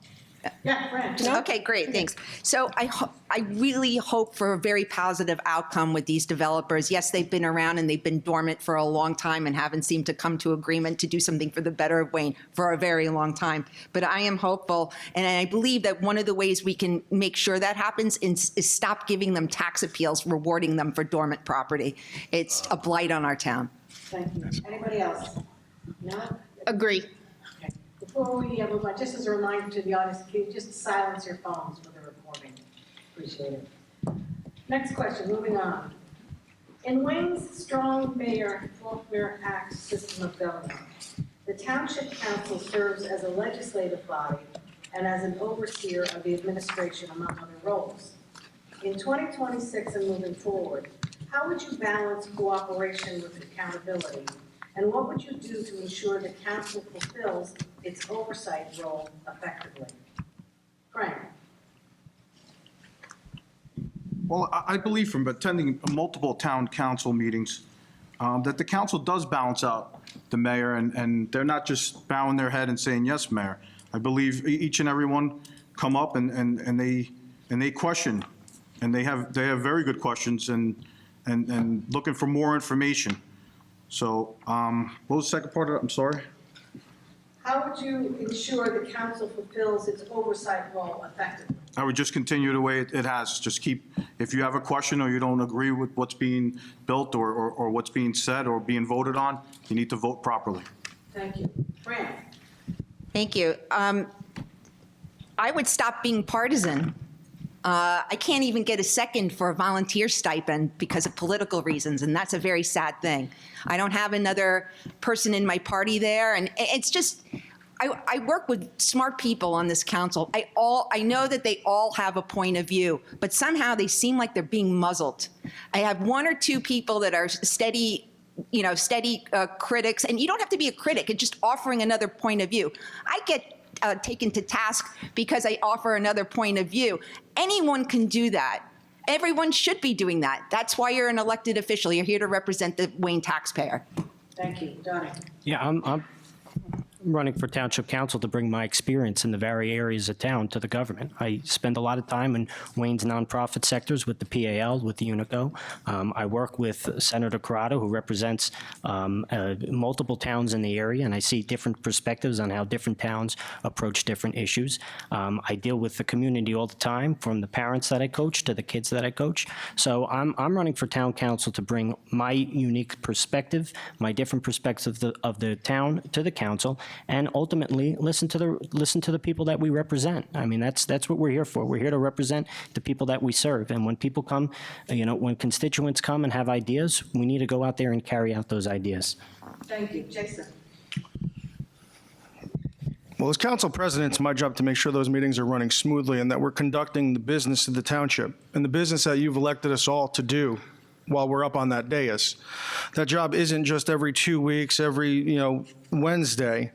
Yeah, Fran. Okay, great, thanks. So I really hope for a very positive outcome with these developers. Yes, they've been around and they've been dormant for a long time and haven't seemed to come to agreement to do something for the better of Wayne for a very long time. But I am hopeful, and I believe that one of the ways we can make sure that happens is stop giving them tax appeals, rewarding them for dormant property. It's a blight on our town. Thank you. Anybody else? No? Agree. Okay. Before we move on, just as a reminder to the audience, can you just silence your phones for the recording? Appreciate it. Next question, moving on. In Wayne's strong mayor, Faulkner Act system of government, the Township Council serves as a legislative body and as an overseer of the administration, among other roles. In 2026 and moving forward, how would you balance cooperation with accountability? And what would you do to ensure the council fulfills its oversight role effectively? Frank? Well, I believe from attending multiple town council meetings, that the council does balance out the mayor, and they're not just bowing their head and saying, yes, mayor. I believe each and every one come up and they question, and they have very good questions and looking for more information. So, what was the second part of it? I'm sorry? How would you ensure the council fulfills its oversight role effectively? I would just continue the way it has. Just keep, if you have a question or you don't agree with what's being built or what's being said or being voted on, you need to vote properly. Thank you. Fran? Thank you. I would stop being partisan. I can't even get a second for a volunteer stipend because of political reasons, and that's a very sad thing. I don't have another person in my party there, and it's just, I work with smart people on this council. I know that they all have a point of view, but somehow they seem like they're being muzzled. I have one or two people that are steady critics, and you don't have to be a critic, it's just offering another point of view. I get taken to task because I offer another point of view. Anyone can do that. Everyone should be doing that. That's why you're an elected official. You're here to represent the Wayne taxpayer. Thank you. Donnie? Yeah, I'm running for township council to bring my experience in the various areas of town to the government. I spend a lot of time in Wayne's nonprofit sectors with the PAL, with the UNICO. I work with Senator Corrado, who represents multiple towns in the area, and I see different perspectives on how different towns approach different issues. I deal with the community all the time, from the parents that I coach to the kids that I coach. So I'm running for town council to bring my unique perspective, my different perspectives of the town to the council, and ultimately listen to the people that we represent. I mean, that's what we're here for. We're here to represent the people that we serve. And when people come, when constituents come and have ideas, we need to go out there and carry out those ideas. Thank you. Jason? Well, as council president, it's my job to make sure those meetings are running smoothly and that we're conducting the business of the township and the business that you've elected us all to do while we're up on that dais. That job isn't just every 2 weeks, every, Wednesday.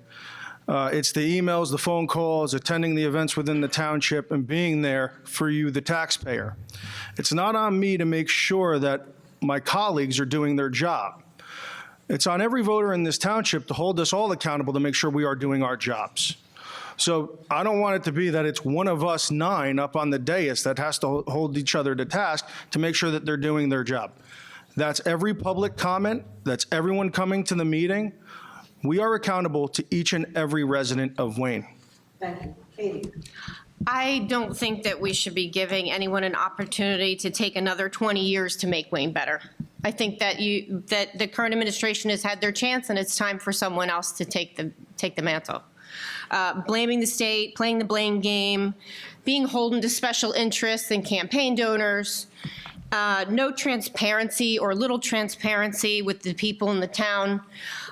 It's the emails, the phone calls, attending the events within the township, and being there for you, the taxpayer. It's not on me to make sure that my colleagues are doing their job. It's on every voter in this township to hold us all accountable to make sure we are doing our jobs. So I don't want it to be that it's one of us 9 up on the dais that has to hold each other to task to make sure that they're doing their job. That's every public comment. That's everyone coming to the meeting. We are accountable to each and every resident of Wayne. Thank you. Katie? I don't think that we should be giving anyone an opportunity to take another 20 years to make Wayne better. I think that the current administration has had their chance, and it's time for someone else to take the mantle. Blaming the state, playing the blame game, being holden to special interests and campaign donors, no transparency or little transparency with the people in the town.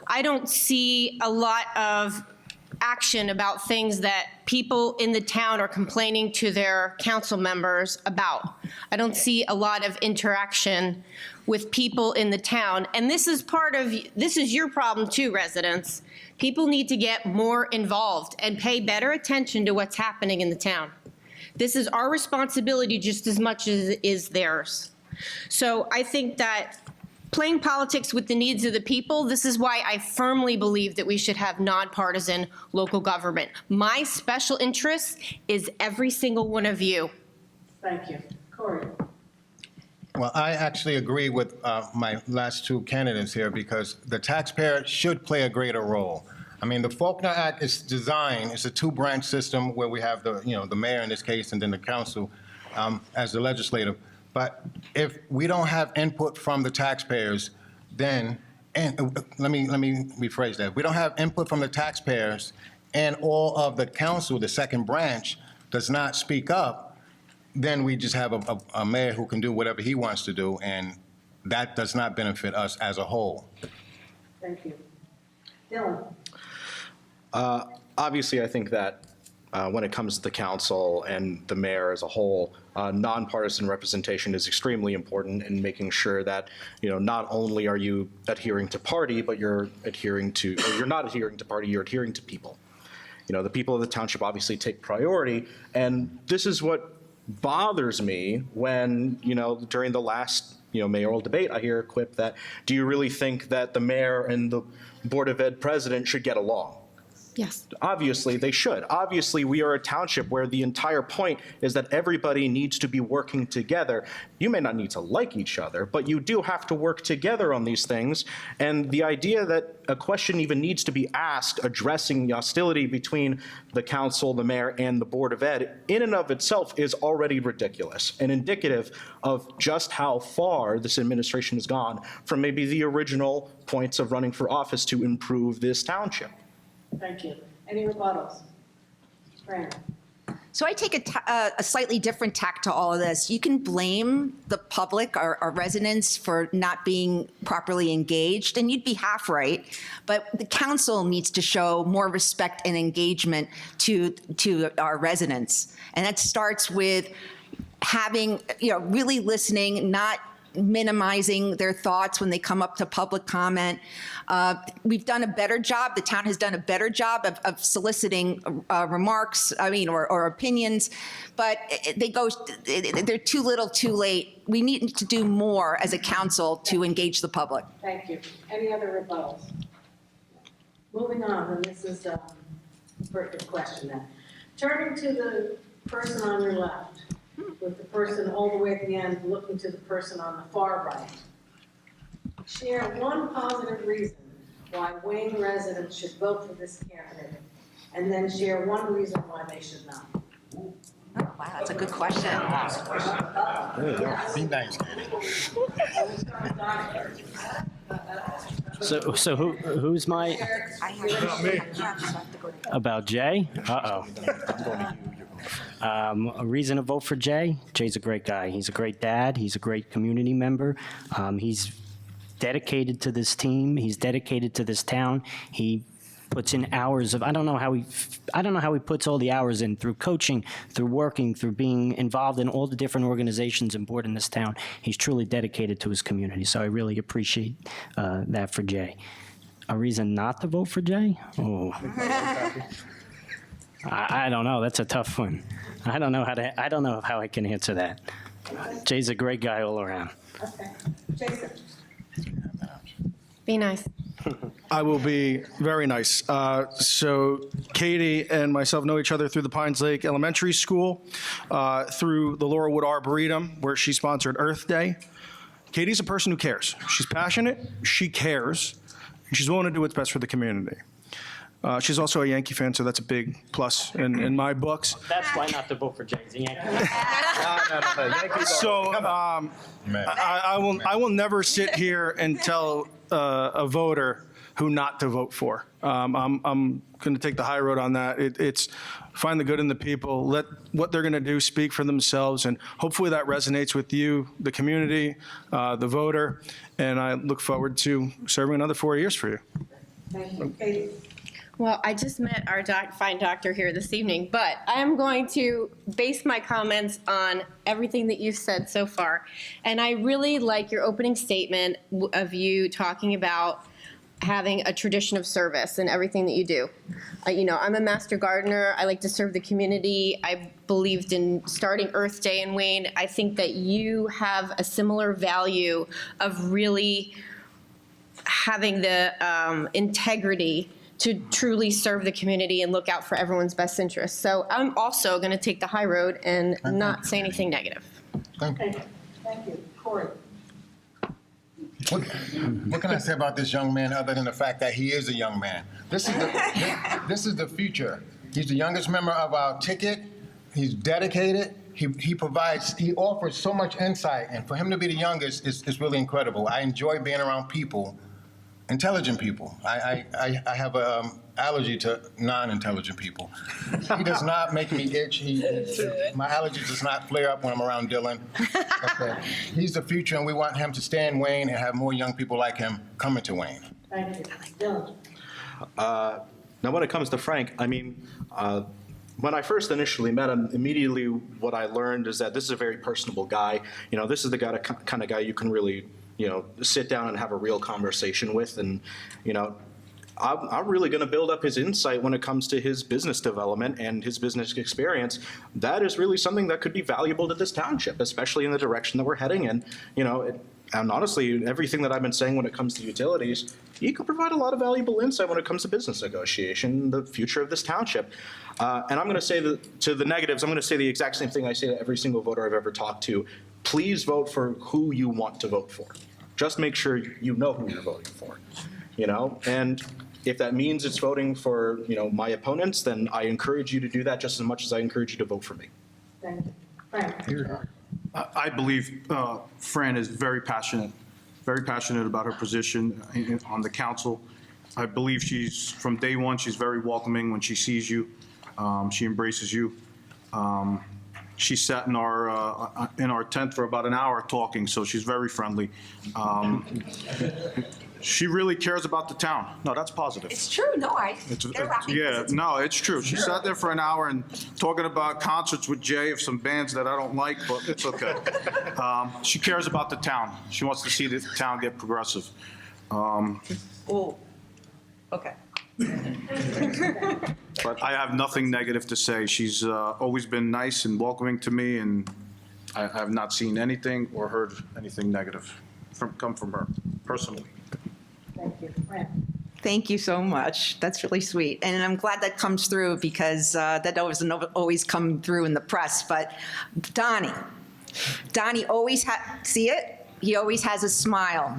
I don't see a lot of action about things that people in the town are complaining to their council members about. I don't see a lot of interaction with people in the town. And this is your problem too, residents. People need to get more involved and pay better attention to what's happening in the town. This is our responsibility just as much as it is theirs. So I think that playing politics with the needs of the people. This is why I firmly believe that we should have nonpartisan local government. My special interest is every single one of you. Thank you. Corey? Well, I actually agree with my last two candidates here because the taxpayer should play a greater role. I mean, the Faulkner Act is designed, it's a two-branch system where we have the mayor in this case and then the council as the legislative. But if we don't have input from the taxpayers, then, and let me rephrase that. If we don't have input from the taxpayers and all of the council, the second branch, does not speak up, then we just have a mayor who can do whatever he wants to do, and that does not benefit us as a whole. Thank you. Dylan? Obviously, I think that when it comes to the council and the mayor as a whole, nonpartisan representation is extremely important in making sure that, not only are you adhering to party, but you're not adhering to party, you're adhering to people. The people of the township obviously take priority, and this is what bothers me when, during the last, mayoral debate, I hear a quip that, do you really think that the mayor and the Board of Ed president should get along? Yes. Obviously, they should. Obviously, we are a township where the entire point is that everybody needs to be working together. You may not need to like each other, but you do have to work together on these things. And the idea that a question even needs to be asked addressing the hostility between the council, the mayor, and the Board of Ed, in and of itself is already ridiculous and indicative of just how far this administration has gone from maybe the original points of running for office to improve this township. Thank you. Any rebuttals? Fran? So I take a slightly different tack to all of this. You can blame the public, our residents, for not being properly engaged, and you'd be half right. But the council needs to show more respect and engagement to our residents. And that starts with having, really listening, not minimizing their thoughts when they come up to public comment. We've done a better job, the town has done a better job of soliciting remarks, or opinions, but they're too little too late. We need to do more as a council to engage the public. Thank you. Any other rebuttals? Moving on, and this is a perfect question then. Turning to the person on your left, with the person all the way at the end looking to the person on the far right. Share one positive reason why Wayne residents should vote for this candidate, and then share one reason why they should not. Oh, wow, that's a good question. Be nice, So who's my, about Jay? Uh-oh. A reason to vote for Jay? Jay's a great guy. He's a great dad. He's a great community member. He's dedicated to this team. He's dedicated to this town. He puts in hours of, I don't know how he puts all the hours in through coaching, through working, through being involved in all the different organizations and board in this town. He's truly dedicated to his community. So I really appreciate that for Jay. A reason not to vote for Jay? Oh. I don't know. That's a tough one. I don't know how I can answer that. Jay's a great guy all around. Okay. Jason? Be nice. I will be very nice. So Katie and myself know each other through the Pines Lake Elementary School, through the Laurelwood Arboretum, where she sponsored Earth Day. Katie's a person who cares. She's passionate, she cares, and she's willing to do what's best for the community. She's also a Yankee fan, so that's a big plus in my books. That's why not to vote for Jay. He's a Yankee. So I will never sit here and tell a voter who not to vote for. I'm going to take the high road on that. It's find the good in the people, let what they're going to do speak for themselves, and hopefully that resonates with you, the community, the voter, and I look forward to serving another 4 years for you. Thank you. Katie? Well, I just met our fine doctor here this evening, but I am going to base my comments on everything that you've said so far. And I really like your opening statement of you talking about having a tradition of service in everything that you do. I'm a master gardener. I like to serve the community. I believed in starting Earth Day in Wayne. I think that you have a similar value of really having the integrity to truly serve the community and look out for everyone's best interests. So I'm also going to take the high road and not say anything negative. Thank you. Thank you. Corey? What can I say about this young man other than the fact that he is a young man? This is the future. He's the youngest member of our ticket. He's dedicated. He offers so much insight, and for him to be the youngest is really incredible. I enjoy being around people, intelligent people. I have an allergy to non-intelligent people. He does not make me itch. My allergy does not flare up when I'm around Dylan. Okay. He's the future, and we want him to stay in Wayne and have more young people like him coming to Wayne. Thank you. Dylan? Now, when it comes to Frank, when I first initially met him, immediately what I learned is that this is a very personable guy. This is the kind of guy you can really, sit down and have a real conversation with. And, I'm really going to build up his insight when it comes to his business development and his business experience. That is really something that could be valuable to this township, especially in the direction that we're heading in. And honestly, everything that I've been saying when it comes to utilities, he can provide a lot of valuable insight when it comes to business negotiation, the future of this township. And I'm going to say to the negatives, I'm going to say the exact same thing I say to every single voter I've ever talked to. Please vote for who you want to vote for. Just make sure you know who you're voting for, And if that means it's voting for, my opponents, then I encourage you to do that just as much as I encourage you to vote for me. Thank you. Frank? I believe Fran is very passionate about her position on the council. I believe from day one, she's very welcoming when she sees you. She embraces you. She sat in our tent for about an hour talking, so she's very friendly. She really cares about the town. No, that's positive. It's true, no, they're laughing. Yeah, no, it's true. She sat there for an hour and talking about concerts with Jay of some bands that I don't like, but it's okay. She cares about the town. She wants to see the town get progressive. Oh, okay. But I have nothing negative to say. She's always been nice and welcoming to me, and I have not seen anything or heard anything negative come from her personally. Thank you. Fran? Thank you so much. That's really sweet. And I'm glad that comes through because that doesn't always come through in the press. But Donnie always see it? He always has a smile.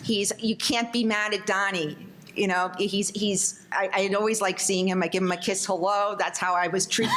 You can't be mad at Donnie. I'd always like seeing him. I give him a kiss, hello. That's how I was treated,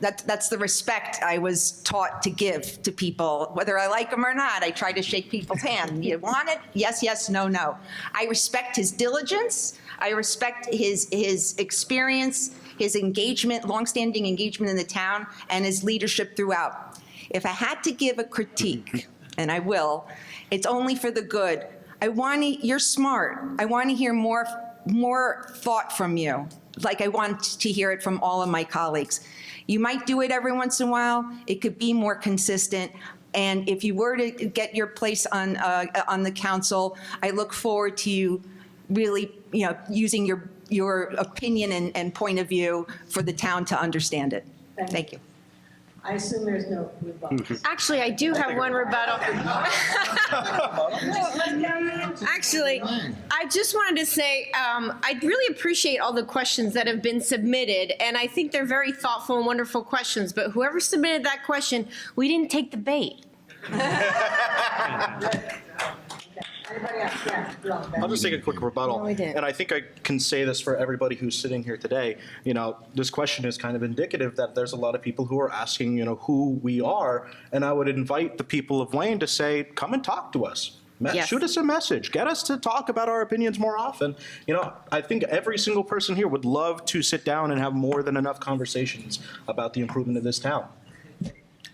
that's the respect I was taught to give to people. Whether I like them or not, I try to shake people's hand. You want it? Yes, yes, no, no. I respect his diligence. I respect his experience, his engagement, longstanding engagement in the town, and his leadership throughout. If I had to give a critique, and I will, it's only for the good. You're smart. I want to hear more thought from you, like I want to hear it from all of my colleagues. You might do it every once in a while. It could be more consistent. And if you were to get your place on the council, I look forward to you really, using your opinion and point of view for the town to understand it. Thank you. I assume there's no rebuttal. Actually, I do have one rebuttal. Actually, I just wanted to say I really appreciate all the questions that have been submitted, and I think they're very thoughtful and wonderful questions, but whoever submitted that question, we didn't take the bait. Anybody else? Yeah, Bill. I'll just take a quick rebuttal. No, we didn't. And I think I can say this for everybody who's sitting here today. This question is kind of indicative that there's a lot of people who are asking, who we are. And I would invite the people of Wayne to say, come and talk to us. Yes. Shoot us a message. Get us to talk about our opinions more often. I think every single person here would love to sit down and have more than enough conversations about the improvement of this town.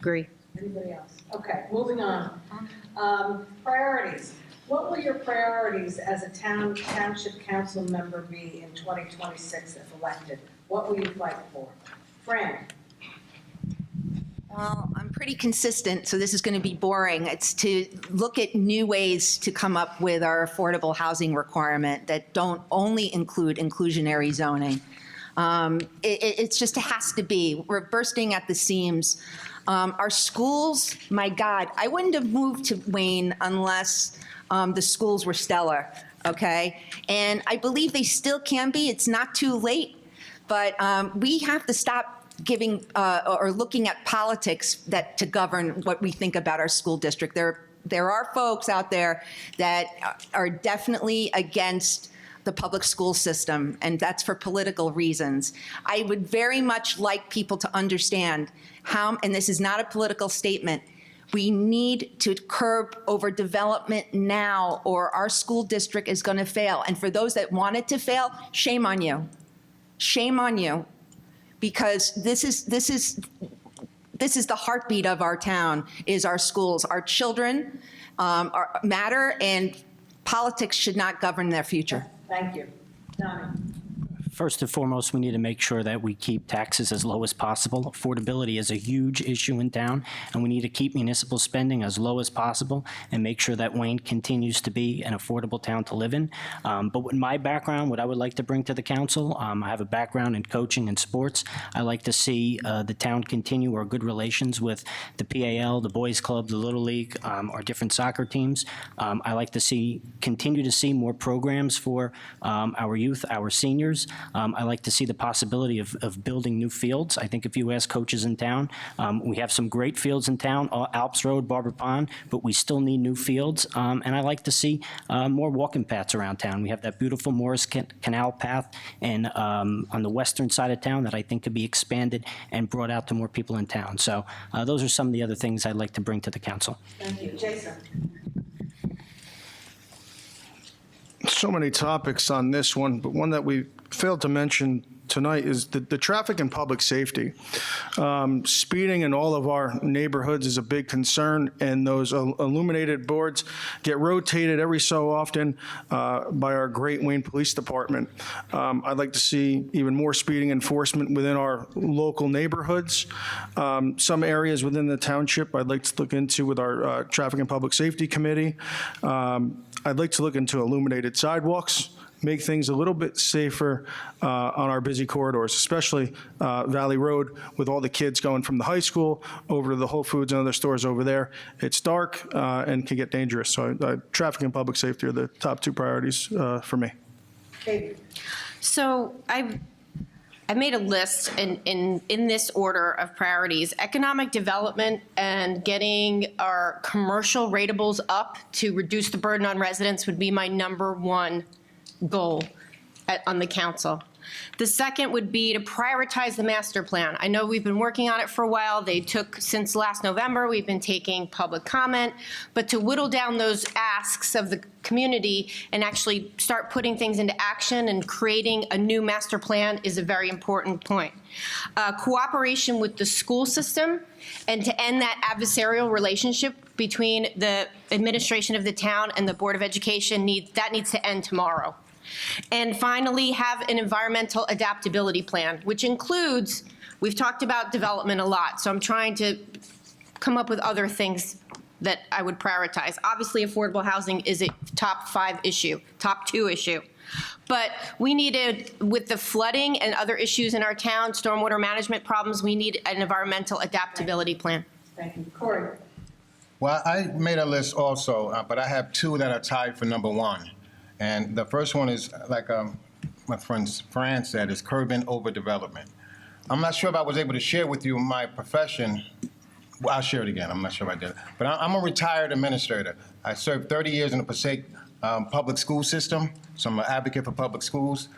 Agree. Anybody else? Okay, moving on. Priorities. What will your priorities as a township council member be in 2026 if elected? What will you fight for? Fran? Well, I'm pretty consistent, so this is going to be boring. It's to look at new ways to come up with our affordable housing requirement that don't only include inclusionary zoning. It's just, it has to be. We're bursting at the seams. Our schools, my God, I wouldn't have moved to Wayne unless the schools were stellar, okay? And I believe they still can be. It's not too late, but we have to stop giving or looking at politics that to govern what we think about our school district. There are folks out there that are definitely against the public school system, and that's for political reasons. I would very much like people to understand how, and this is not a political statement, we need to curb overdevelopment now, or our school district is going to fail. And for those that want it to fail, shame on you. Shame on you. Because this is the heartbeat of our town, is our schools. Our children matter, and politics should not govern their future. Thank you. Donna? First and foremost, we need to make sure that we keep taxes as low as possible. Affordability is a huge issue in town, and we need to keep municipal spending as low as possible and make sure that Wayne continues to be an affordable town to live in. But with my background, what I would like to bring to the council, I have a background in coaching and sports. I like to see the town continue our good relations with the PAL, the Boys Club, the Little League, our different soccer teams. I like to continue to see more programs for our youth, our seniors. I like to see the possibility of building new fields. I think if you ask coaches in town, we have some great fields in town, Alps Road, Barber Pond, but we still need new fields. And I like to see more walking paths around town. We have that beautiful Morris Canal path and on the western side of town that I think could be expanded and brought out to more people in town. So those are some of the other things I'd like to bring to the council. Thank you. Jason? So many topics on this one, but one that we failed to mention tonight is the traffic and public safety. Speeding in all of our neighborhoods is a big concern, and those illuminated boards get rotated every so often by our great Wayne Police Department. I'd like to see even more speeding enforcement within our local neighborhoods. Some areas within the township I'd like to look into with our Traffic and Public Safety Committee. I'd like to look into illuminated sidewalks, make things a little bit safer on our busy corridors, especially Valley Road with all the kids going from the high school over to the Whole Foods and other stores over there. It's dark and can get dangerous. So traffic and public safety are the top two priorities for me. Katie? So I made a list in this order of priorities. Economic development and getting our commercial ratables up to reduce the burden on residents would be my number one goal on the council. The second would be to prioritize the master plan. I know we've been working on it for a while. Since last November, we've been taking public comment, but to whittle down those asks of the community and actually start putting things into action and creating a new master plan is a very important point. Cooperation with the school system and to end that adversarial relationship between the administration of the town and the Board of Education needs to end tomorrow. And finally, have an environmental adaptability plan, which includes, we've talked about development a lot, so I'm trying to come up with other things that I would prioritize. Obviously, affordable housing is a top 5 issue, top 2 issue. But we needed, with the flooding and other issues in our town, stormwater management problems, we need an environmental adaptability plan. Thank you. Corey? Well, I made a list also, but I have 2 that are tied for number 1. And the first one is, like my friend Fran said, is curbing overdevelopment. I'm not sure if I was able to share with you my profession. Well, I'll share it again. I'm not sure if I did. But I'm a retired administrator. I served 30 years in the Passaic public school system, so I'm an advocate for public schools.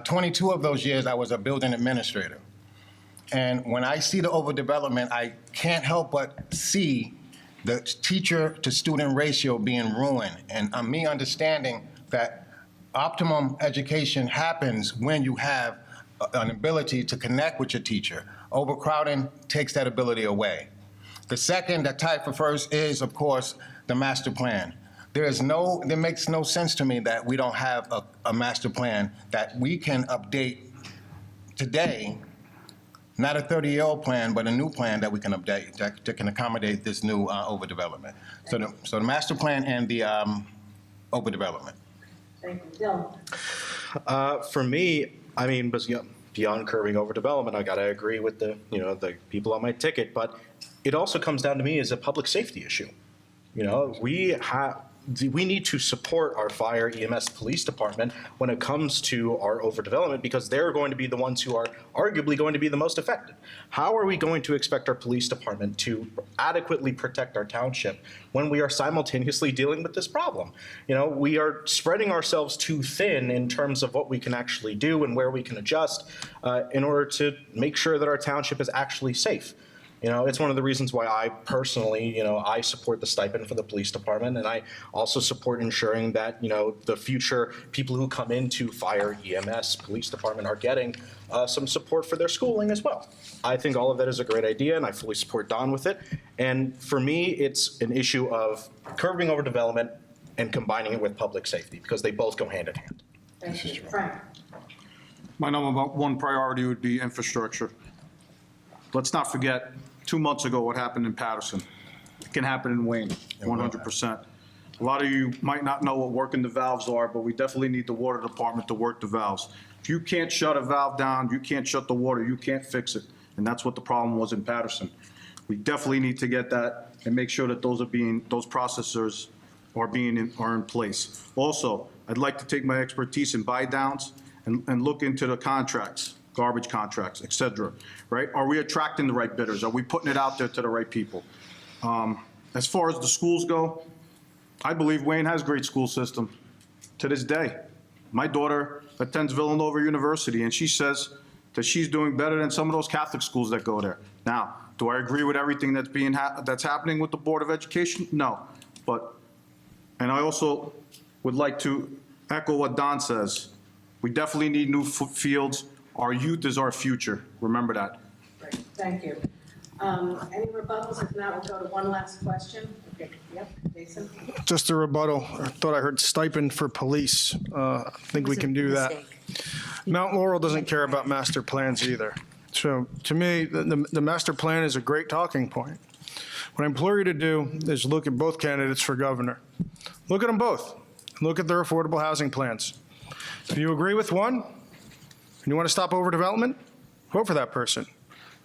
22 of those years, I was a building administrator. And when I see the overdevelopment, I can't help but see the teacher-to-student ratio being ruined. And me understanding that optimum education happens when you have an ability to connect with your teacher. Overcrowding takes that ability away. The second, that tied for first, is, of course, the master plan. There makes no sense to me that we don't have a master plan that we can update today Not a 30-year-old plan, but a new plan that we can update, that can accommodate this new overdevelopment. So the master plan and the overdevelopment. Thank you. Dylan? For me, I mean, beyond curbing overdevelopment, I gotta agree with the people on my ticket, but it also comes down to me as a public safety issue. We need to support our fire, EMS, police department when it comes to our overdevelopment, because they're going to be the ones who are arguably going to be the most affected. How are we going to expect our police department to adequately protect our township when we are simultaneously dealing with this problem? We are spreading ourselves too thin in terms of what we can actually do and where we can adjust in order to make sure that our township is actually safe. It's one of the reasons why I personally, I support the stipend for the police department, and I also support ensuring that, the future people who come into fire, EMS, police department are getting some support for their schooling as well. I think all of that is a great idea, and I fully support Don with it. And for me, it's an issue of curbing overdevelopment and combining it with public safety, because they both go hand in hand. Thank you. Frank? My number one priority would be infrastructure. Let's not forget, 2 months ago, what happened in Patterson. It can happen in Wayne, 100%. A lot of you might not know what working the valves are, but we definitely need the water department to work the valves. If you can't shut a valve down, you can't shut the water, you can't fix it. And that's what the problem was in Patterson. We definitely need to get that and make sure that those processors are in place. Also, I'd like to take my expertise in buy downs and look into the contracts, garbage contracts, et cetera, right? Are we attracting the right bidders? Are we putting it out there to the right people? As far as the schools go, I believe Wayne has a great school system to this day. My daughter attends Villanova University, and she says that she's doing better than some of those Catholic schools that go there. Now, do I agree with everything that's happening with the Board of Education? No. And I also would like to echo what Don says. We definitely need new fields. Our youth is our future. Remember that. Great. Thank you. Any rebuttals? If not, we'll go to one last question. Okay. Yep. Jason? Just a rebuttal. I thought I heard stipend for police. I think we can do that. Mount Laurel doesn't care about master plans either. So to me, the master plan is a great talking point. What I implore you to do is look at both candidates for governor. Look at them both. Look at their affordable housing plans. If you agree with one and you want to stop overdevelopment, vote for that person.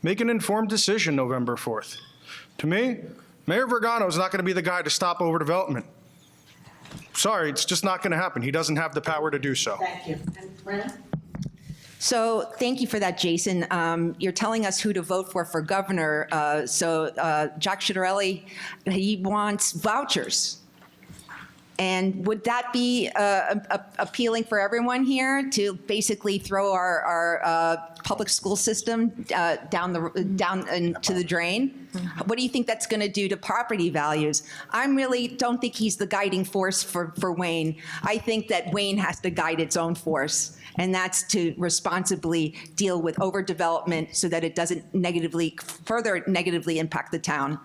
Make an informed decision November 4th. To me, Mayor Vergano is not going to be the guy to stop overdevelopment. Sorry, it's just not going to happen. He doesn't have the power to do so. Thank you. And Brenna? So thank you for that, Jason. You're telling us who to vote for governor. Jack Ciattarelli, he wants vouchers. And would that be appealing for everyone here to basically throw our public school system down into the drain? What do you think that's going to do to property values? I really don't think he's the guiding force for Wayne. I think that Wayne has to guide its own force, and that's to responsibly deal with overdevelopment so that it doesn't further negatively impact the town.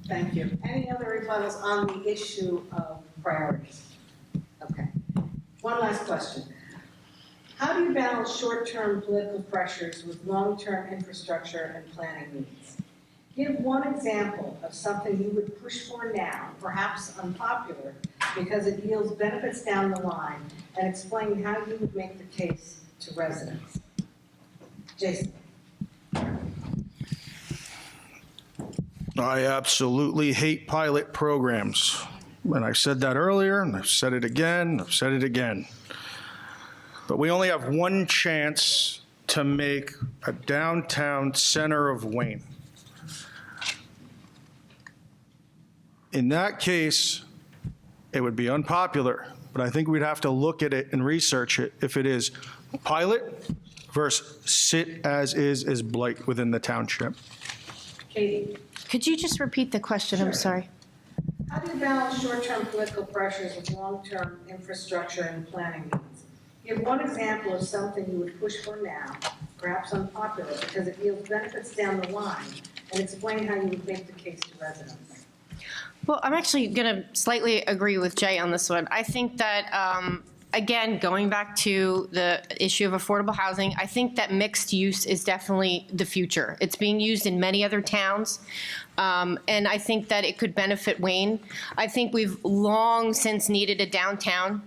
Thank you. Any other rebuttals on the issue of priorities? Okay. One last question. How do you balance short-term political pressures with long-term infrastructure and planning needs? Give one example of something you would push for now, perhaps unpopular, because it yields benefits down the line, and explain how you would make the case to residents. Jason. I absolutely hate pilot programs. And I said that earlier, and I've said it again, I've said it again. But we only have one chance to make a downtown center of Wayne. In that case, it would be unpopular, but I think we'd have to look at it and research it if it is pilot versus sit as is blight within the township. Katie. Could you just repeat the question? I'm sorry. How do you balance short-term political pressures with long-term infrastructure and planning needs? Give one example of something you would push for now, perhaps unpopular, because it yields benefits down the line, and explain how you would make the case to residents. Well, I'm actually going to slightly agree with Jay on this one. I think that again, going back to the issue of affordable housing, I think that mixed use is definitely the future. It's being used in many other towns, and I think that it could benefit Wayne. I think we've long since needed a downtown.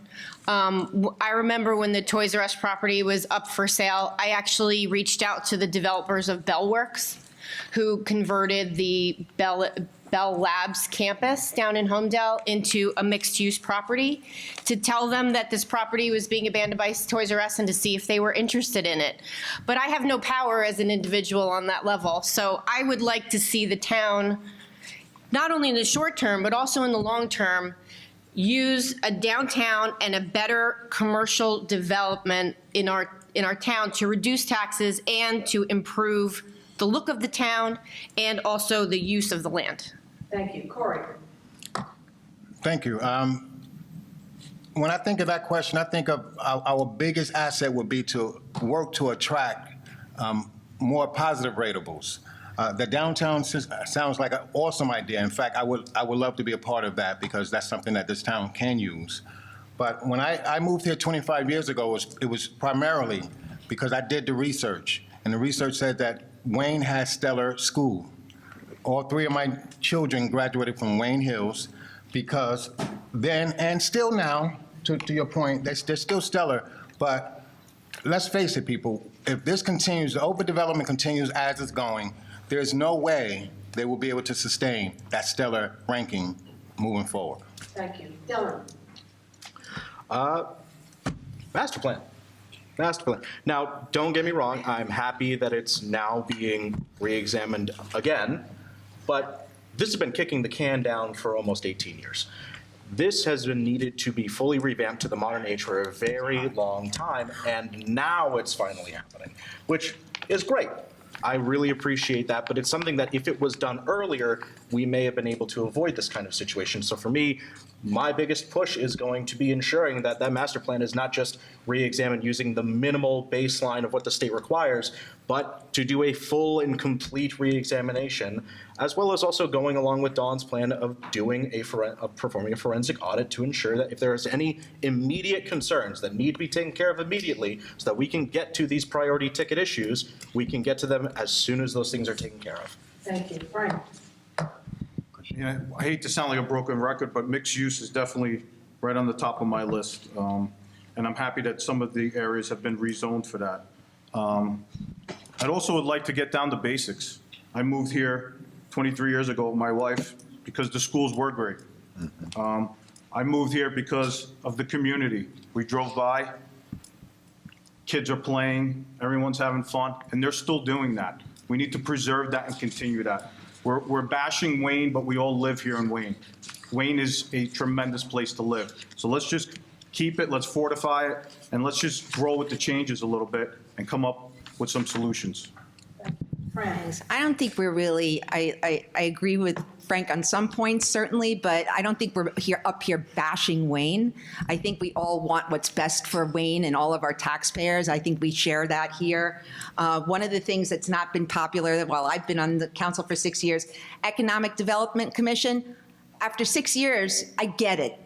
I remember when the Toys R Us property was up for sale, I actually reached out to the developers of Bellworks, who converted the Bell Labs campus down in Homedale into a mixed-use property, to tell them that this property was being abandoned by Toys R Us and to see if they were interested in it. But I have no power as an individual on that level, so I would like to see the town, not only in the short term, but also in the long term, use a downtown and a better commercial development in our town to reduce taxes and to improve the look of the town and also the use of the land. Thank you. Corey? Thank you. When I think of that question, I think of our biggest asset would be to work to attract more positive ratables. The downtown sounds like an awesome idea. In fact, I would love to be a part of that because that's something that this town can use. But when I moved here 25 years ago, it was primarily because I did the research, and the research said that Wayne has stellar school. All three of my children graduated from Wayne Hills because then, and still now, to your point, they're still stellar. But let's face it, people, if this continues, the overdevelopment continues as it's going, there's no way they will be able to sustain that stellar ranking moving forward. Thank you. Dylan? Master plan. Master plan. Now, don't get me wrong, I'm happy that it's now being re-examined again, but this has been kicking the can down for almost 18 years. This has been needed to be fully revamped to the modern age for a very long time, and now it's finally happening, which is great. I really appreciate that, but it's something that if it was done earlier, we may have been able to avoid this kind of situation. So for me, my biggest push is going to be ensuring that that master plan is not just re-examined using the minimal baseline of what the state requires, but to do a full and complete re-examination, as well as also going along with Dawn's plan of doing performing a forensic audit to ensure that if there is any immediate concerns that need to be taken care of immediately so that we can get to these priority ticket issues, we can get to them as soon as those things are taken care of. Thank you. Frank? Yeah, I hate to sound like a broken record, but mixed use is definitely right on the top of my list. And I'm happy that some of the areas have been rezoned for that. I'd also would like to get down to basics. I moved here 23 years ago with my wife because the schools were great. I moved here because of the community. We drove by, kids are playing, everyone's having fun, and they're still doing that. We need to preserve that and continue that. We're bashing Wayne, but we all live here in Wayne. Wayne is a tremendous place to live. So let's just keep it, let's fortify it, and let's just grow with the changes a little bit and come up with some solutions. Frank? I don't think we're really, I agree with Frank on some points, certainly, but I don't think we're up here bashing Wayne. I think we all want what's best for Wayne and all of our taxpayers. I think we share that here. One of the things that's not been popular while I've been on the council for 6 years, Economic Development Commission, after 6 years, I get it.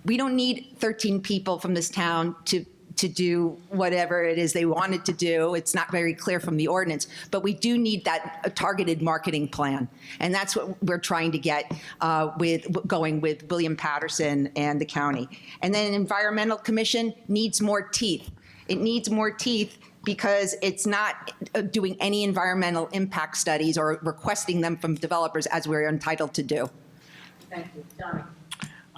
We don't need 13 people from this town to do whatever it is they wanted to do. It's not very clear from the ordinance, but we do need that targeted marketing plan. And that's what we're trying to get going with William Patterson and the county. And then an environmental commission needs more teeth. It needs more teeth because it's not doing any environmental impact studies or requesting them from developers as we're entitled to do. Thank you. Donnie?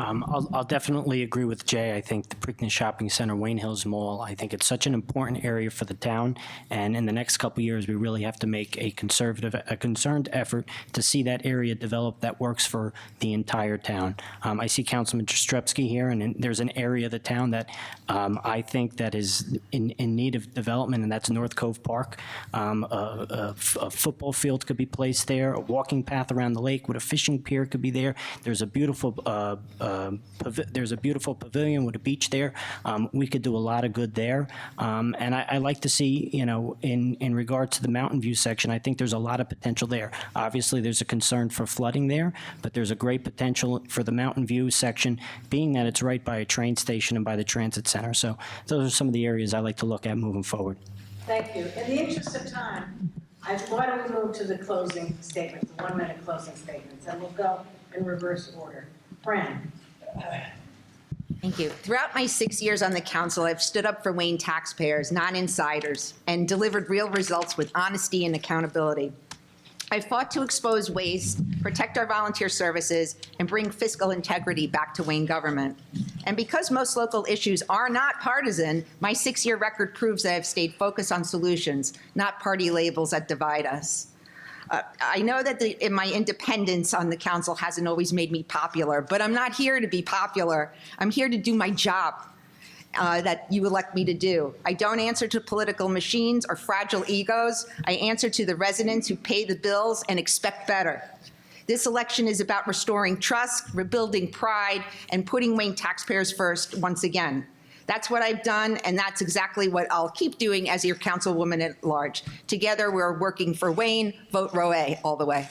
I'll definitely agree with Jay. I think the Preakness Shopping Center, Wayne Hills Mall, I think it's such an important area for the town. And in the next couple of years, we really have to make a concerned effort to see that area develop that works for the entire town. I see Councilman Jastrzebski here, and there's an area of the town that I think that is in need of development, and that's North Cove Park. A football field could be placed there, a walking path around the lake with a fishing pier could be there. There's a beautiful there's a beautiful pavilion with a beach there. We could do a lot of good there. And I like to see, you know, in regard to the Mountain View section, I think there's a lot of potential there. Obviously, there's a concern for flooding there, but there's a great potential for the Mountain View section, being that it's right by a train station and by the transit center. So those are some of the areas I like to look at moving forward. Thank you. In the interest of time, why don't we move to the closing statements, the 1-minute closing statements, and we'll go in reverse order. Fran? Thank you. Throughout my 6 years on the council, I've stood up for Wayne taxpayers, non-insiders, and delivered real results with honesty and accountability. I fought to expose waste, protect our volunteer services, and bring fiscal integrity back to Wayne government. And because most local issues are not partisan, my 6-year record proves that I've stayed focused on solutions, not party labels that divide us. I know that my independence on the council hasn't always made me popular, but I'm not here to be popular. I'm here to do my job that you elect me to do. I don't answer to political machines or fragile egos. I answer to the residents who pay the bills and expect better. This election is about restoring trust, rebuilding pride, and putting Wayne taxpayers first once again. That's what I've done, and that's exactly what I'll keep doing as your councilwoman at large. Together, we're working for Wayne. Vote Row A all the way.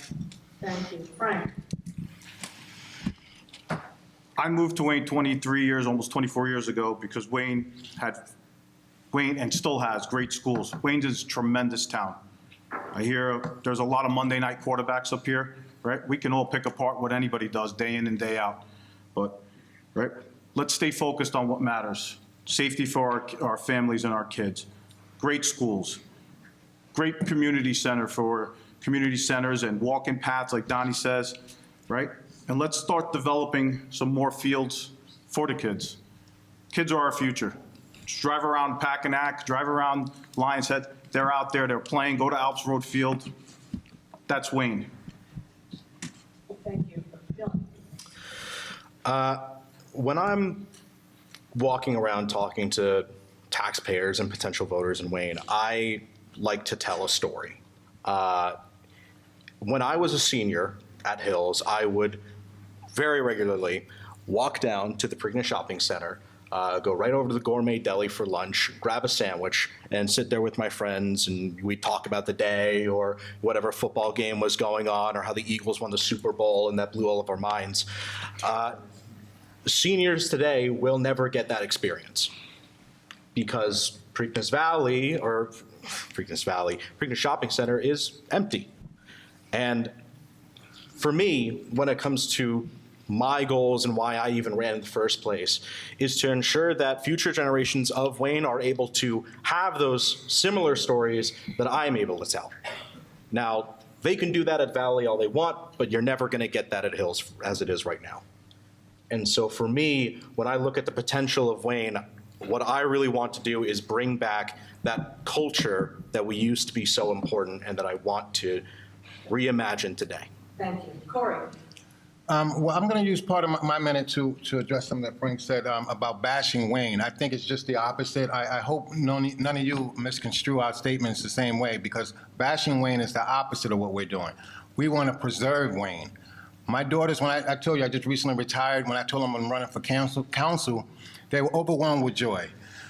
Thank you. Frank? I moved to Wayne 23 years, almost 24 years ago, because Wayne and still has great schools. Wayne is a tremendous town. I hear there's a lot of Monday night quarterbacks up here, right? We can all pick apart what anybody does day in and day out. But, right, let's stay focused on what matters. Safety for our families and our kids. Great schools. Great community center for community centers and walking paths, like Donnie says, right? And let's start developing some more fields for the kids. Kids are our future. Just drive around Packanack, drive around Lions Head. They're out there, they're playing, go to Alps Road Field. That's Wayne. Thank you. Bill? When I'm walking around talking to taxpayers and potential voters in Wayne, I like to tell a story. When I was a senior at Hills, I would very regularly walk down to the Preakness Shopping Center, go right over to the Gourmet Deli for lunch, grab a sandwich, and sit there with my friends, and we'd talk about the day or whatever football game was going on or how the Eagles won the Super Bowl, and that blew all of our minds. Seniors today will never get that experience because Preakness Shopping Center is empty. And for me, when it comes to my goals and why I even ran in the first place, is to ensure that future generations of Wayne are able to have those similar stories that I'm able to tell. Now, they can do that at Valley all they want, but you're never going to get that at Hills as it is right now. And so for me, when I look at the potential of Wayne, what I really want to do is bring back that culture that we used to be so important and that I want to reimagine today. Thank you. Corey? Well, I'm going to use part of my minute to address something that Frank said about bashing Wayne. I think it's just the opposite. I hope none of you misconstrue our statements the same way, because bashing Wayne is the opposite of what we're doing. We want to preserve Wayne. My daughters, when I told you I just recently retired, when I told them I'm running for council, they were overwhelmed with joy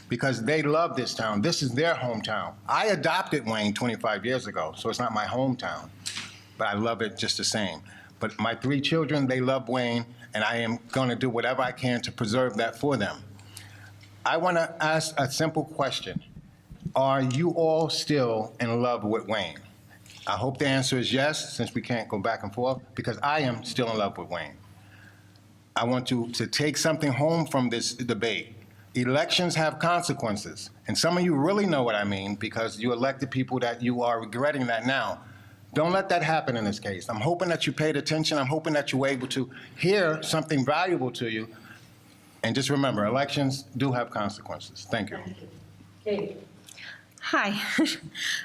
because they love this town. This is their hometown. I adopted Wayne 25 years ago, so it's not my hometown, but I love it just the same. But my 3 children, they love Wayne, and I am going to do whatever I can to preserve that for them. I want to ask a simple question. Are you all still in love with Wayne? I hope the answer is yes, since we can't go back and forth, because I am still in love with Wayne. I want to take something home from this debate. Elections have consequences, and some of you really know what I mean because you elected people that you are regretting that now. Don't let that happen in this case. I'm hoping that you paid attention. I'm hoping that you were able to hear something valuable to you. And just remember, elections do have consequences. Thank you. Thank you. Katie? Hi.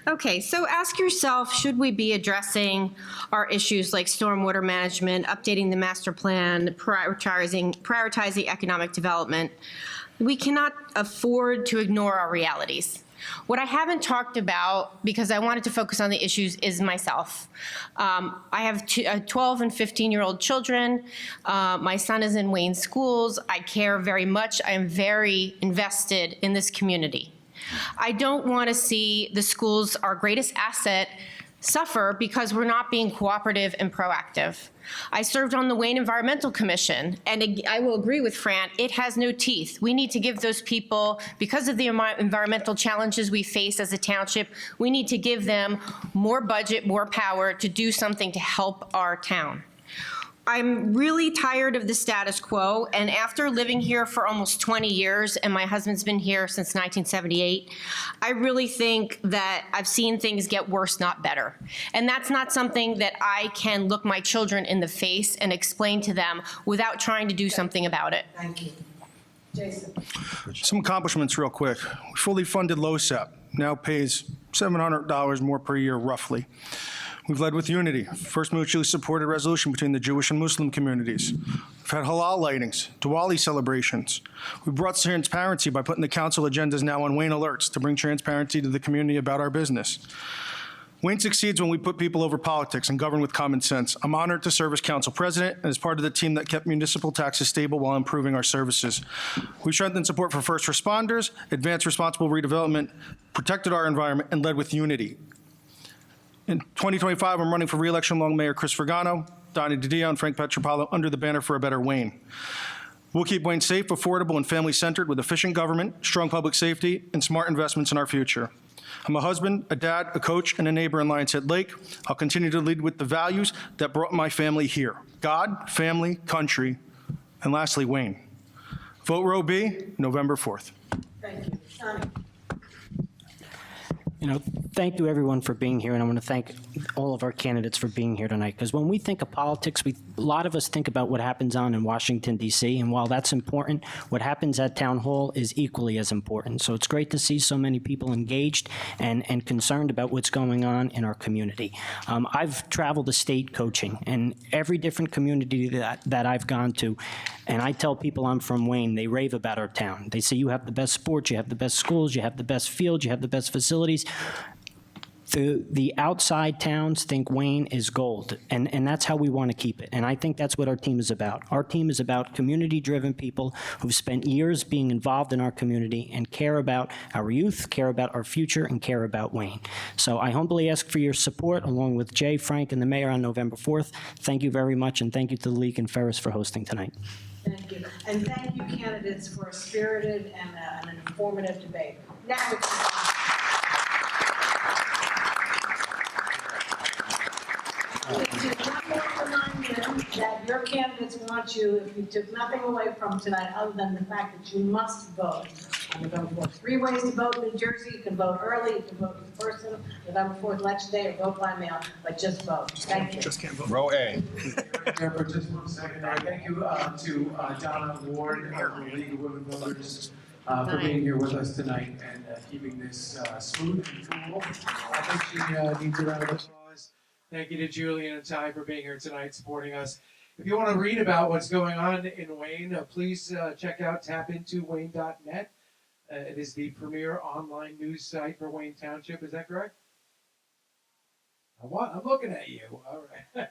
Okay, so ask yourself, should we be addressing our issues like stormwater management, updating the master plan, prioritizing economic development? We cannot afford to ignore our realities. What I haven't talked about, because I wanted to focus on the issues, is myself. I have 12 and 15-year-old children. My son is in Wayne schools. I care very much. I am very invested in this community. I don't want to see the schools, our greatest asset, suffer because we're not being cooperative and proactive. I served on the Wayne Environmental Commission, and I will agree with Fran, it has no teeth. We need to give those people, because of the environmental challenges we face as a township, we need to give them more budget, more power to do something to help our town. I'm really tired of the status quo, and after living here for almost 20 years, and my husband's been here since 1978, I really think that I've seen things get worse, not better. And that's not something that I can look my children in the face and explain to them without trying to do something about it. Thank you. Jason? Some accomplishments real quick. We fully funded LoSAP, now pays $700 more per year roughly. We've led with unity, first mutually supported resolution between the Jewish and Muslim communities. We've had halal lightings, Diwali celebrations. We brought transparency by putting the council agendas now on Wayne Alerts to bring transparency to the community about our business. Wayne succeeds when we put people over politics and govern with common sense. I'm honored to serve as council president and as part of the team that kept municipal taxes stable while improving our services. We strengthened support for first responders, advanced responsible redevelopment, protected our environment, and led with unity. In 2025, I'm running for re-election along Mayor Chris Fergano, Donnie DiDio, and Frank Petropalo under the banner for a better Wayne. We'll keep Wayne safe, affordable, and family-centered with efficient government, strong public safety, and smart investments in our future. I'm a husband, a dad, a coach, and a neighbor in Lions Head Lake. I'll continue to lead with the values that brought my family here: God, family, country, and lastly, Wayne. Vote Row B, November 4th. Thank you. Sonny? Thank you everyone for being here, and I want to thank all of our candidates for being here tonight, because when we think of politics, a lot of us think about what happens on in Washington, D.C., and while that's important, what happens at Town Hall is equally as important. So it's great to see so many people engaged and concerned about what's going on in our community. I've traveled the state coaching, and every different community that I've gone to, and I tell people I'm from Wayne, they rave about our town. They say you have the best sports, you have the best schools, you have the best fields, you have the best facilities. The outside towns think Wayne is gold, and that's how we want to keep it. And I think that's what our team is about. Our team is about community-driven people who've spent years being involved in our community and care about our youth, care about our future, and care about Wayne. So I humbly ask for your support, along with Jay, Frank, and the mayor on November 4th. Thank you very much, and thank you to the League and Ferris for hosting tonight. Thank you. And thank you, candidates, for a spirited and an informative debate. Now it's Just want to remind you that your candidates want you, if you took nothing away from tonight other than the fact that you must vote on November 4th. 3 ways to vote in New Jersey. You can vote early, you can vote in person, November 4th election day, or vote by mail, but just vote. Thank you. Row A. Mayor, for just 1 second, thank you to Donna Ward of the League of Women Voters for being here with us tonight and keeping this smooth and cool. I think she needs a round of applause. Thank you to Julie and Ty for being here tonight, supporting us. If you want to read about what's going on in Wayne, please check out tapintowayne.net. It is the premier online news site for Wayne Township. Is that correct? I'm looking at you. All right.